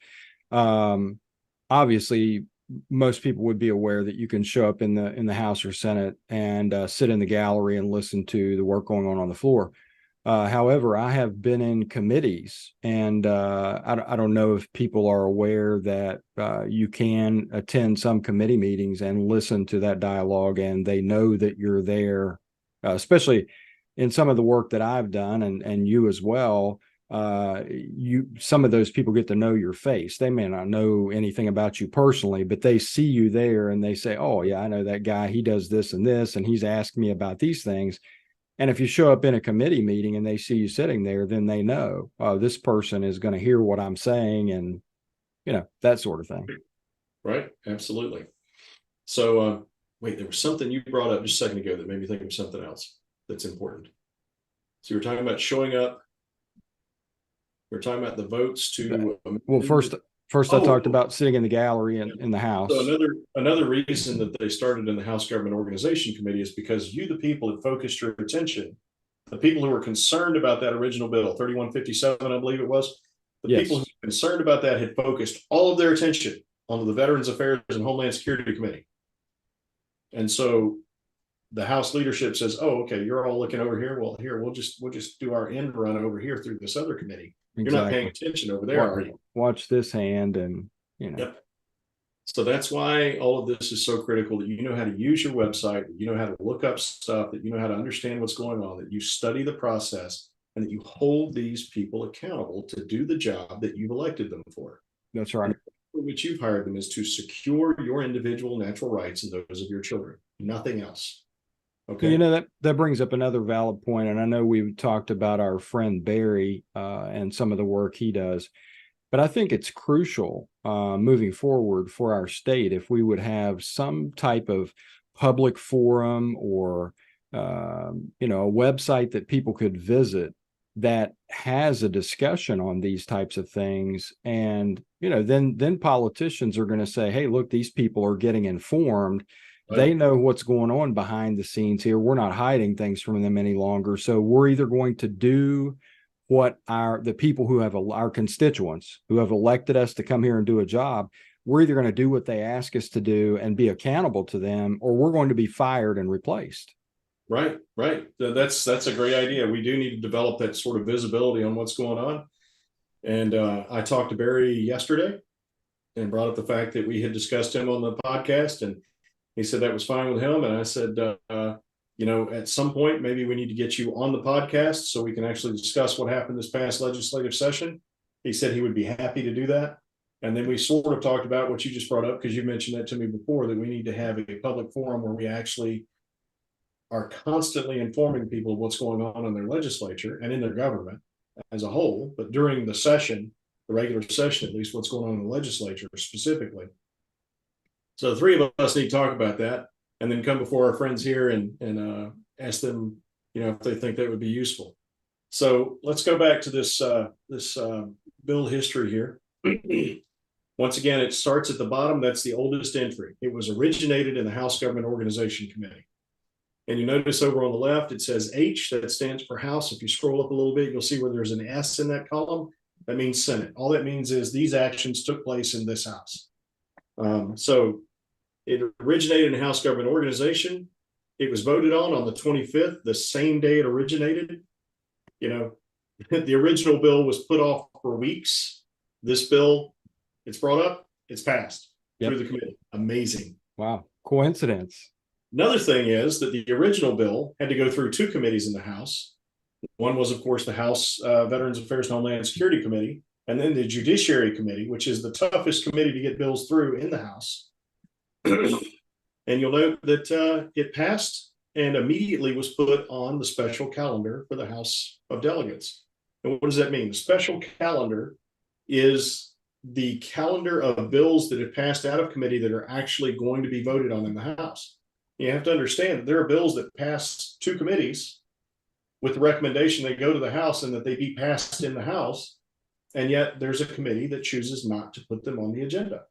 Obviously, most people would be aware that you can show up in the House or Senate and sit in the gallery and listen to the work going on the floor. However, I have been in committees, and I don't know if people are aware that you can attend some committee meetings and listen to that dialogue, and they know that you're there, especially in some of the work that I've done, and you as well. Some of those people get to know your face. They may not know anything about you personally, but they see you there and they say, oh yeah, I know that guy, he does this and this, and he's asked me about these things. And if you show up in a committee meeting and they see you sitting there, then they know, oh, this person is going to hear what I'm saying, and that sort of thing. Right. Absolutely. So wait, there was something you brought up just a second ago that made me think of something else that's important. So you were talking about showing up. We're talking about the votes to. Well, first I talked about sitting in the gallery in the House. So another reason that they started in the House Government Organization Committee is because you, the people, had focused your attention. The people who were concerned about that original bill, 3157, I believe it was. The people who were concerned about that had focused all of their attention on the Veterans Affairs and Homeland Security Committee. And so the House leadership says, oh, okay, you're all looking over here. Well, here, we'll just do our end run over here through this other committee. Exactly. You're not paying attention over there, are you? Watch this hand, and Yep. So that's why all of this is so critical, that you know how to use your website, that you know how to look up stuff, that you know how to understand what's going on, that you study the process, and that you hold these people accountable to do the job that you've elected them for. That's right. For which you've hired them is to secure your individual natural rights and those of your children, nothing else. Okay. That brings up another valid point, and I know we've talked about our friend Barry and some of the work he does, but I think it's crucial moving forward for our state if we would have some type of public forum or a website that people could visit that has a discussion on these types of things. And then politicians are going to say, hey, look, these people are getting informed. They know what's going on behind the scenes here. We're not hiding things from them any longer. So we're either going to do what the people who have our constituents who have elected us to come here and do a job, we're either going to do what they ask us to do and be accountable to them, or we're going to be fired and replaced. Right. That's a great idea. We do need to develop that sort of visibility on what's going on. And I talked to Barry yesterday and brought up the fact that we had discussed him on the podcast, and he said that was fine with him. And I said, at some point, maybe we need to get you on the podcast so we can actually discuss what happened this past legislative session. He said he would be happy to do that. And then we sort of talked about what you just brought up, because you mentioned that to me before, that we need to have a public forum where we actually are constantly informing people of what's going on in their legislature and in their government as a whole. But during the session, the regular session, at least, what's going on in the legislature specifically. So the three of us need to talk about that, and then come before our friends here and ask them, if they think that would be useful. So let's go back to this bill history here. Once again, it starts at the bottom. That's the oldest entry. It was originated in the House Government Organization Committee. And you notice over on the left, it says H, that stands for House. If you scroll up a little bit, you'll see where there's an S in that column. That means Senate. All that means is these actions took place in this House. So it originated in House Government Organization. It was voted on the 25th, the same day it originated. The original bill was put off for weeks. This bill, it's brought up, it's passed through the committee. Amazing. Wow. Coincidence. Another thing is that the original bill had to go through 2 committees in the House. One was, of course, the House Veterans Affairs and Homeland Security Committee, and then the Judiciary Committee, which is the toughest committee to get bills through in the House. And you'll note that it passed and immediately was put on the special calendar for the House of Delegates. And what does that mean? The special calendar is the calendar of bills that have passed out of committee that are actually going to be voted on in the House. You have to understand that there are bills that pass two committees with the recommendation they go to the House and that they be passed in the House. And yet there's a committee that chooses not to put them on the agenda.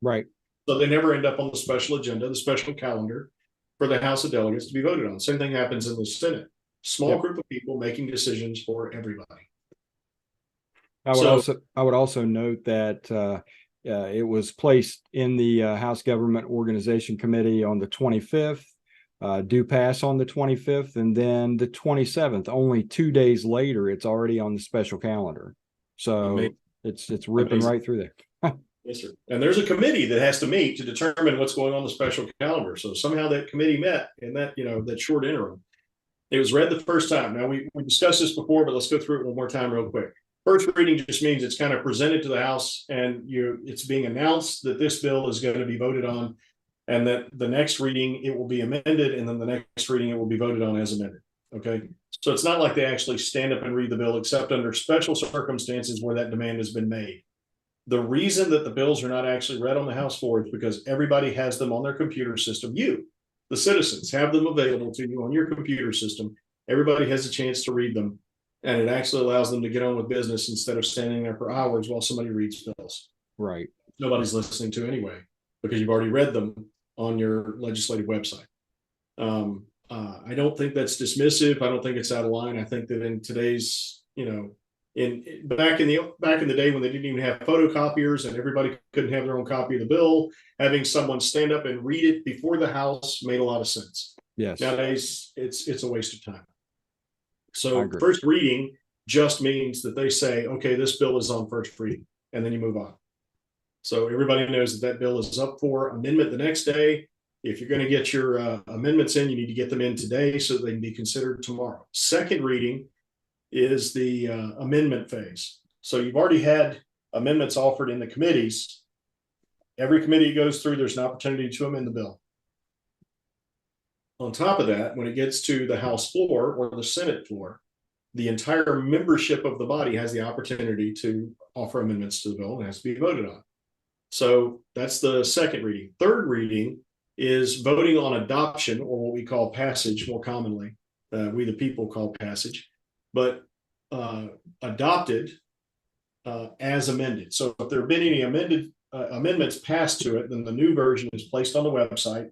Right. So they never end up on the special agenda, the special calendar for the House of Delegates to be voted on. Same thing happens in the Senate. Small group of people making decisions for everybody. I would also note that it was placed in the House Government Organization Committee on the 25th, due pass on the 25th, and then the 27th. Only 2 days later, it's already on the special calendar. So it's ripping right through there. Yes, sir. And there's a committee that has to meet to determine what's going on the special calendar. So somehow that committee met in that, that short interim. It was read the first time. Now we discussed this before, but let's go through it one more time real quick. First reading just means it's kind of presented to the House and it's being announced that this bill is going to be voted on, and that the next reading it will be amended, and then the next reading it will be voted on as amended. Okay. So it's not like they actually stand up and read the bill, except under special circumstances where that demand has been made. The reason that the bills are not actually read on the House floor is because everybody has them on their computer system. You, the citizens, have them available to you on your computer system. Everybody has a chance to read them, and it actually allows them to get on with business instead of standing there for hours while somebody reads bills. Right. Nobody's listening to anyway, because you've already read them on your legislative website. I don't think that's dismissive. I don't think it's out of line. I think that in today's, back in the day when they didn't even have photocopiers and everybody couldn't have their own copy of the bill, having someone stand up and read it before the House made a lot of sense. Yes. Nowadays, it's a waste of time. So first reading just means that they say, okay, this bill is on first reading, and then you move on. So everybody knows that bill is up for amendment the next day. If you're going to get your amendments in, you need to get them in today so they can be considered tomorrow. Second reading is the amendment phase. So you've already had amendments offered in the committees. Every committee goes through, there's an opportunity to amend the bill. On top of that, when it gets to the House floor or the Senate floor, the entire membership of the body has the opportunity to offer amendments to the bill and has to be voted on. So that's the second reading. Third reading is voting on adoption, or what we call passage more commonly. We the people call passage, but adopted as amended. So if there have been any amendments passed to it, then the new version is placed on the website.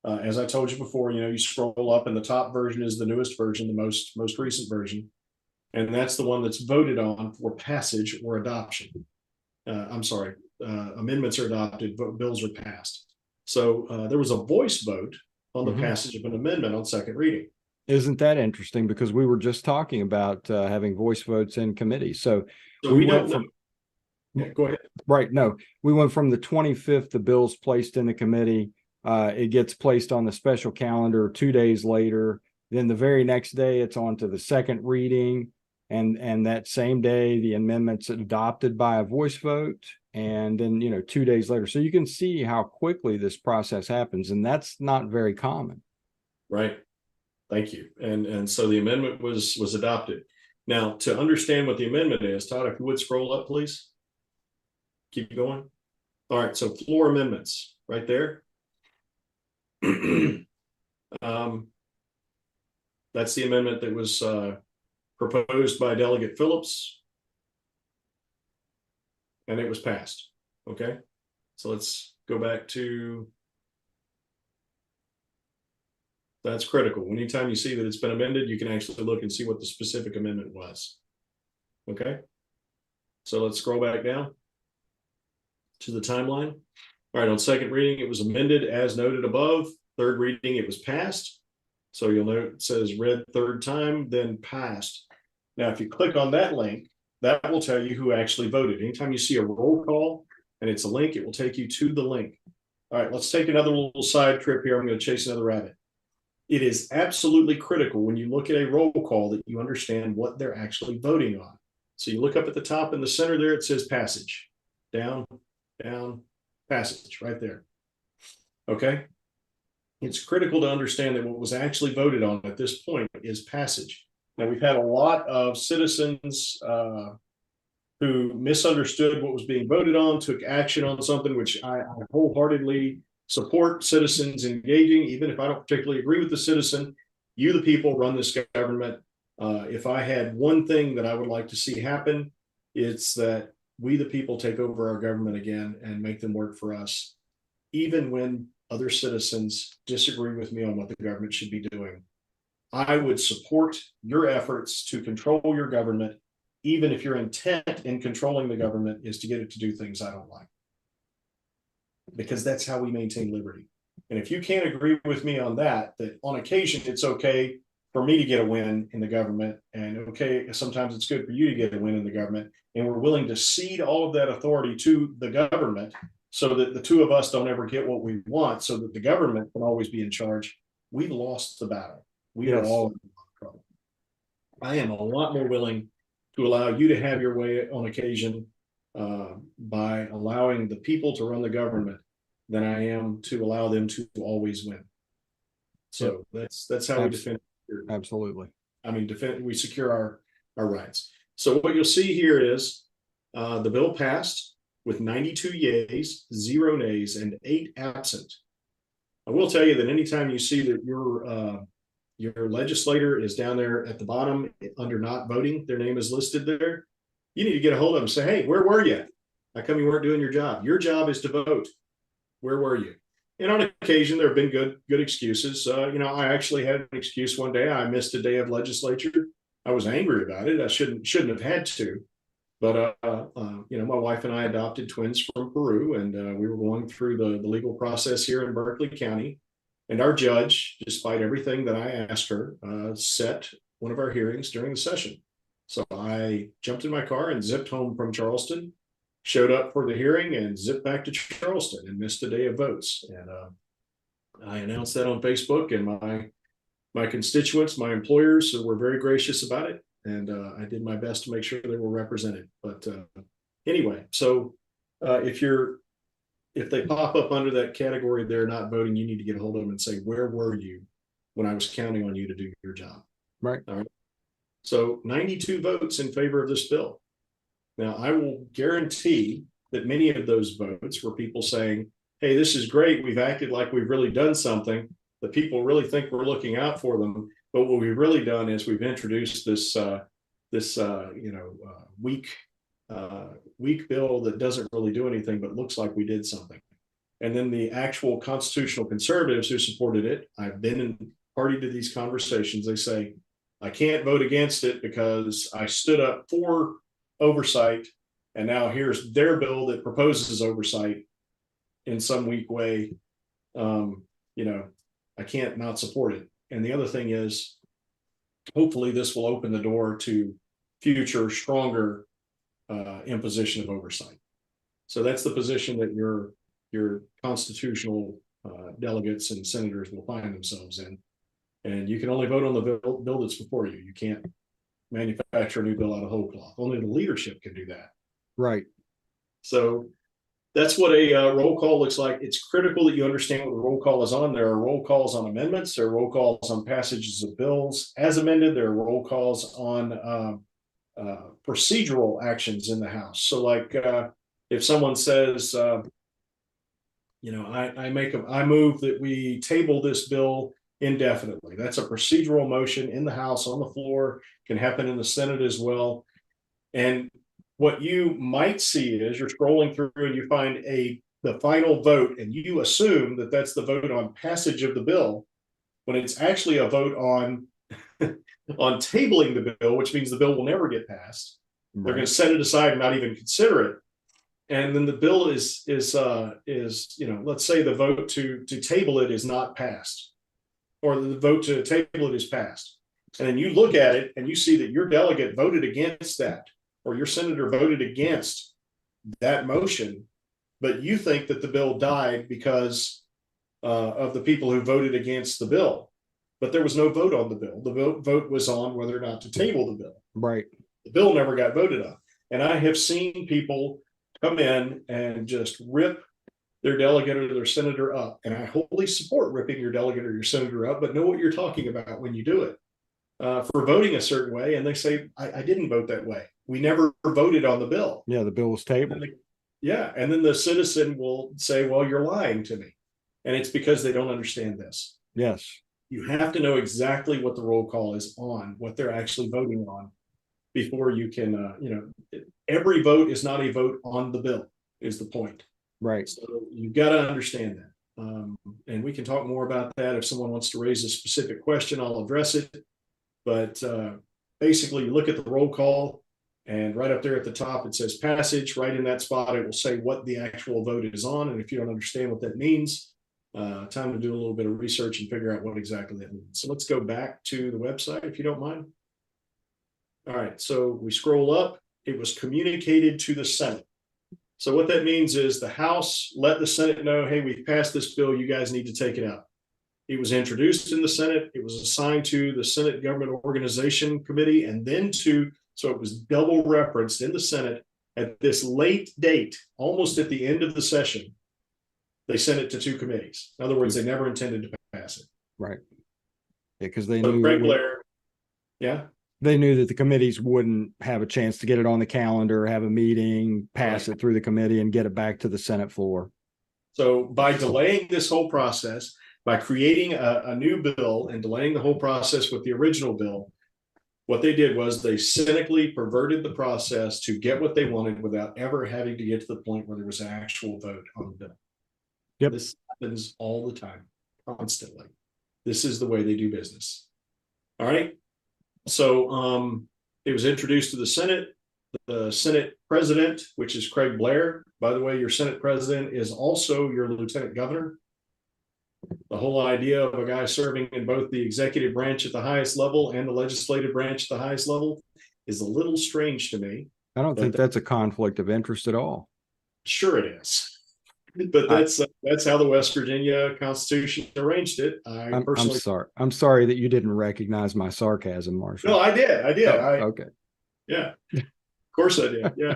As I told you before, you scroll up and the top version is the newest version, the most recent version. And that's the one that's voted on for passage or adoption. Amendments are adopted, but bills are passed. So there was a voice vote on the passage of an amendment on second reading. Isn't that interesting? Because we were just talking about having voice votes in committee. So we went from. Yeah, go ahead. Right. No, we went from the 25th, the bills placed in the committee. It gets placed on the special calendar 2 days later. Then the very next day, it's on to the second reading. And that same day, the amendment's adopted by a voice vote. And then, 2 days later. So you can see how quickly this process happens. And that's not very common. Right. Thank you. And so the amendment was adopted. Now, to understand what the amendment is, Todd, if you would scroll up, please. Keep going. All right. So floor amendments right there. That's the amendment that was proposed by Delegate Phillips, and it was passed. Okay, so let's go back to, that's critical. Anytime you see that it's been amended, you can actually look and see what the specific amendment was. Okay, so let's scroll back down to the timeline. All right, on second reading, it was amended as noted above. Third reading, it was passed. So you'll note it says read third time, then passed. Now, if you click on that link, that will tell you who actually voted. Anytime you see a roll call and it's a link, it will take you to the link. All right, let's take another little side trip here. I'm going to chase another rabbit. It is absolutely critical when you look at a roll call that you understand what they're actually voting on. So you look up at the top in the center there, it says passage. Down, down, passage right there. Okay. It's critical to understand that what was actually voted on at this point is passage. Now, we've had a lot of citizens who misunderstood what was being voted on, took action on something, which I wholeheartedly support citizens engaging, even if I don't particularly agree with the citizen. You, the people, run this government. If I had one thing that I would like to see happen, it's that we, the people, take over our government again and make them work for us, even when other citizens disagree with me on what the government should be doing. I would support your efforts to control your government, even if your intent in controlling the government is to get it to do things I don't like. Because that's how we maintain liberty. And if you can't agree with me on that, that on occasion it's okay for me to get a win in the government, and okay, sometimes it's good for you to get a win in the government, and we're willing to cede all of that authority to the government so that the two of us don't ever get what we want, so that the government can always be in charge, we've lost the battle. We are all in trouble. I am a lot more willing to allow you to have your way on occasion by allowing the people to run the government than I am to allow them to always win. So that's how we defend. Absolutely. I mean, we secure our rights. So what you'll see here is the bill passed with 92 yeas, 0 nays, and 8 absent. I will tell you that anytime you see that your legislator is down there at the bottom under not voting, their name is listed there, you need to get a hold of them and say, hey, where were you? How come you weren't doing your job? Your job is to vote. Where were you? And on occasion, there have been good excuses. I actually had an excuse one day. I missed a day of legislature. I was angry about it. I shouldn't have had to. But, my wife and I adopted twins from Peru, and we were going through the legal process here in Berkeley County. And our judge, despite everything that I asked her, set one of our hearings during the session. So I jumped in my car and zipped home from Charleston, showed up for the hearing, and zipped back to Charleston and missed a day of votes. And I announced that on Facebook, and my constituents, my employers, were very gracious about it. And I did my best to make sure they were represented. But anyway, so if they pop up under that category, they're not voting, you need to get a hold of them and say, where were you when I was counting on you to do your job? Right. All right. So 92 votes in favor of this bill. Now, I will guarantee that many of those votes were people saying, hey, this is great. We've acted like we've really done something. The people really think we're looking out for them. But what we've really done is we've introduced this weak bill that doesn't really do anything, but looks like we did something. And then the actual constitutional conservatives who supported it, I've been in party to these conversations. They say, I can't vote against it because I stood up for oversight, and now here's their bill that proposes oversight in some weak way. I can't not support it. And the other thing is, hopefully this will open the door to future stronger imposition of oversight. So that's the position that your constitutional delegates and senators will find themselves in. And you can only vote on the bill that's before you. You can't manufacture a new bill out of whole cloth. Only the leadership can do that. Right. So that's what a roll call looks like. It's critical that you understand what the roll call is on. There are roll calls on amendments. There are roll calls on passages of bills as amended. There are roll calls on procedural actions in the House. So like if someone says, I move that we table this bill indefinitely. That's a procedural motion in the House on the floor, can happen in the Senate as well. And what you might see is you're scrolling through and you find the final vote, and you assume that that's the vote on passage of the bill, when it's actually a vote on on tabling the bill, which means the bill will never get passed. Right. They're going to set it aside and not even consider it. And then the bill is let's say the vote to table it is not passed, or the vote to table it is passed. And then you look at it and you see that your delegate voted against that, or your senator voted against that motion, but you think that the bill died because of the people who voted against the bill. But there was no vote on the bill. The vote was on whether or not to table the bill. Right. The bill never got voted on. And I have seen people come in and just rip their delegate or their senator up. And I wholly support ripping your delegate or your senator up, but know what you're talking about when you do it. For voting a certain way, and they say, I didn't vote that way. we never voted on the bill. Yeah, the bill was tabled. Yeah, and then the citizen will say, well, you're lying to me. And it's because they don't understand this. Yes. You have to know exactly what the roll call is on, what they're actually voting on before you can, every vote is not a vote on the bill, is the point. Right. So you've got to understand that. And we can talk more about that. If someone wants to raise a specific question, I'll address it. But basically, you look at the roll call, and right up there at the top, it says passage. Right in that spot, it will say what the actual vote is on. And if you don't understand what that means, time to do a little bit of research and figure out what exactly that means. So let's go back to the website, if you don't mind. All right, so we scroll up. It was communicated to the Senate. So what that means is the House let the Senate know, hey, we've passed this bill. You guys need to take it out. It was introduced in the Senate. It was assigned to the Senate Government Organization Committee, and then so it was double referenced in the Senate at this late date, almost at the end of the session. They sent it to two committees. In other words, they never intended to pass it. Right. Yeah, because they So knew Craig Blair, yeah. They knew that the committees wouldn't have a chance to get it on the calendar, have a meeting, pass it through the committee, and get it back to the Senate floor. So by delaying this whole process, by creating a new bill and delaying the whole process with the original bill, what they did was they cynically perverted the process to get what they wanted without ever having to get to the point where there was an actual vote on the bill. Yep. This happens all the time, constantly. This is the way they do business. All right. So it was introduced to the Senate. The Senate president, which is Craig Blair. By the way, your Senate president is also your lieutenant governor. The whole idea of a guy serving in both the executive branch at the highest level and the legislative branch at the highest level is a little strange to me. I don't think that's a conflict of interest at all. Sure it is. But that's how the West Virginia Constitution arranged it. I'm sorry. I'm sorry that you didn't recognize my sarcasm, Marshall. No, I did. Oh, okay. Yeah. Of course I did. Yeah.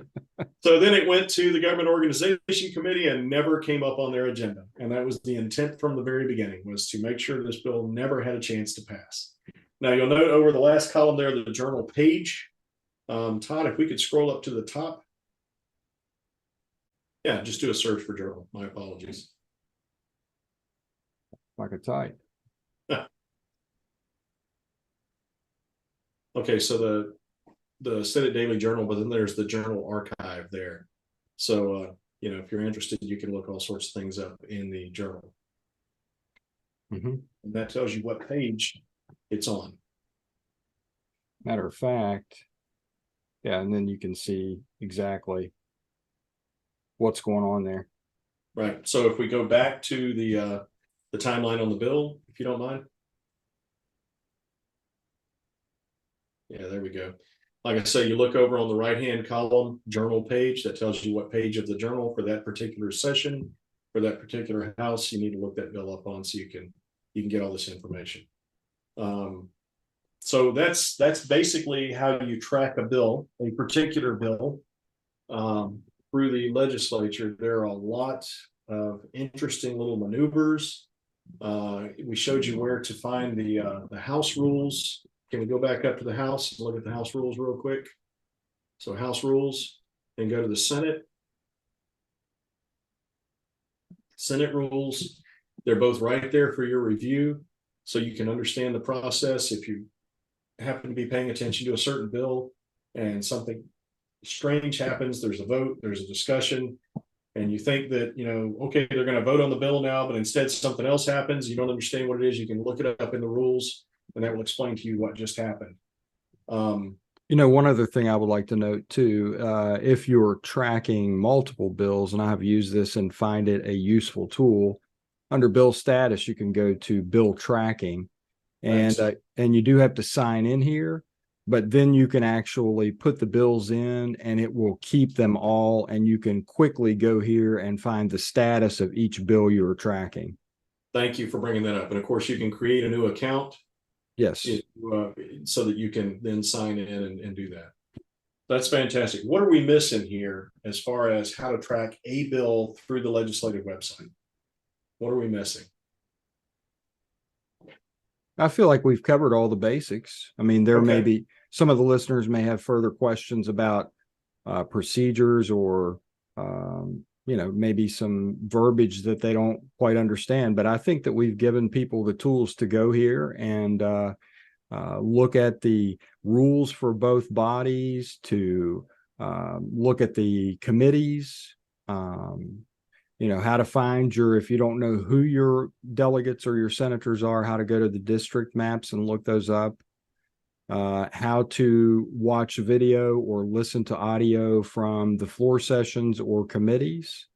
So then it went to the Government Organization Committee and never came up on their agenda. And that was the intent from the very beginning, was to make sure this bill never had a chance to pass. Now you'll note over the last column there, the journal page. Todd, if we could scroll up to the top. Yeah, just do a search for journal. My apologies. Like a type. Okay, so the Senate Daily Journal, but then there's the Journal Archive there. So, if you're interested, you can look all sorts of things up in the journal. Mm-hmm. And that tells you what page it's on. Matter of fact, yeah, and then you can see exactly what's going on there. Right. So if we go back to the timeline on the bill, if you don't mind. Yeah, there we go. Like I say, you look over on the right-hand column, journal page, that tells you what page of the journal for that particular session, for that particular house, you need to look that bill up on so you can get all this information. So that's basically how you track a bill, a particular bill, through the legislature. There are a lot of interesting little maneuvers. We showed you where to find the House rules. Can we go back up to the House and look at the House rules real quick? So House rules, and go to the Senate. Senate rules, they're both right there for your review, so you can understand the process. If you happen to be paying attention to a certain bill and something strange happens, there's a vote, there's a discussion, and you think that, okay, they're going to vote on the bill now, but instead something else happens, you don't understand what it is, you can look it up in the rules, and that will explain to you what just happened. One other thing I would like to note too, if you're tracking multiple bills, and I have used this and find it a useful tool, under bill status, you can go to bill tracking, and you do have to sign in here, but then you can actually put the bills in and it will keep them all, and you can quickly go here and find the status of each bill you're tracking. Thank you for bringing that up. And of course, you can create a new account. Yes. So that you can then sign in and do that. That's fantastic. What are we missing here as far as how to track a bill through the legislative website? What are we missing? I feel like we've covered all the basics. I mean, there may be some of the listeners may have further questions about procedures or, maybe some verbiage that they don't quite understand. But I think that we've given people the tools to go here and look at the rules for both bodies, to look at the committees, how to find if you don't know who your delegates or your senators are, how to go to the district maps and look those up, how to watch video or listen to audio from the floor sessions or committees.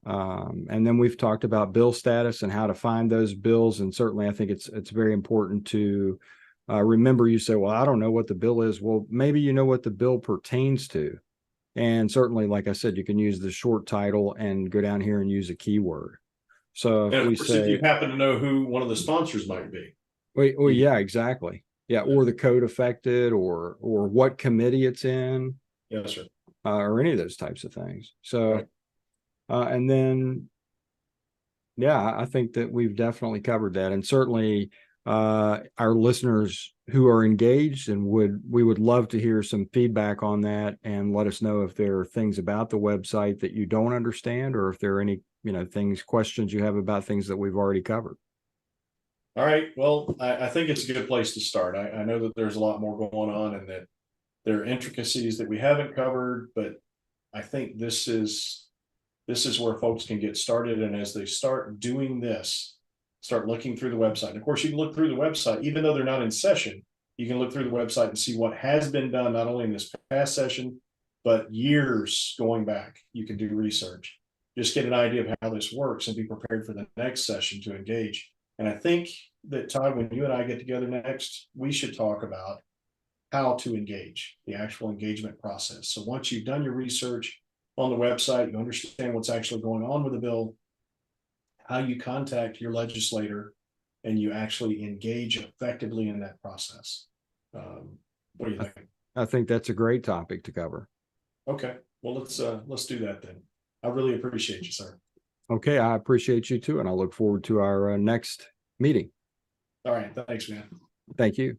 And then we've talked about bill status and how to find those bills. And certainly I think it's very important to remember. You say, well, I don't know what the bill is. Well, maybe you know what the bill pertains to. And certainly, like I said, you can use the short title and go down here and use a keyword. So if we say, if you happen to know who one of the sponsors might be. Well, yeah, exactly. Yeah. Or the code affected or what committee it's in. Yes, sir. Or any of those types of things. So, Right. And then, yeah, I think that we've definitely covered that. And certainly our listeners who are engaged and we would love to hear some feedback on that and let us know if there are things about the website that you don't understand, or if there are any, questions you have about things that we've already covered. All right. Well, I think it's a good place to start. I know that there's a lot more going on and that there are intricacies that we haven't covered, but I think this is where folks can get started. And as they start doing this, start looking through the website. And of course, you can look through the website, even though they're not in session, you can look through the website and see what has been done, not only in this past session, but years going back. You can do research, just get an idea of how this works and be prepared for the next session to engage. And I think that, Todd, when you and I get together next, we should talk about how to engage, the actual engagement process. So once you've done your research on the website, you understand what's actually going on with the bill, how you contact your legislator, and you actually engage effectively in that process. What do you think? I think that's a great topic to cover. Okay, well, let's do that then. I really appreciate you, sir. Okay, I appreciate you too, and I look forward to our next meeting. All right, thanks, man. Thank you.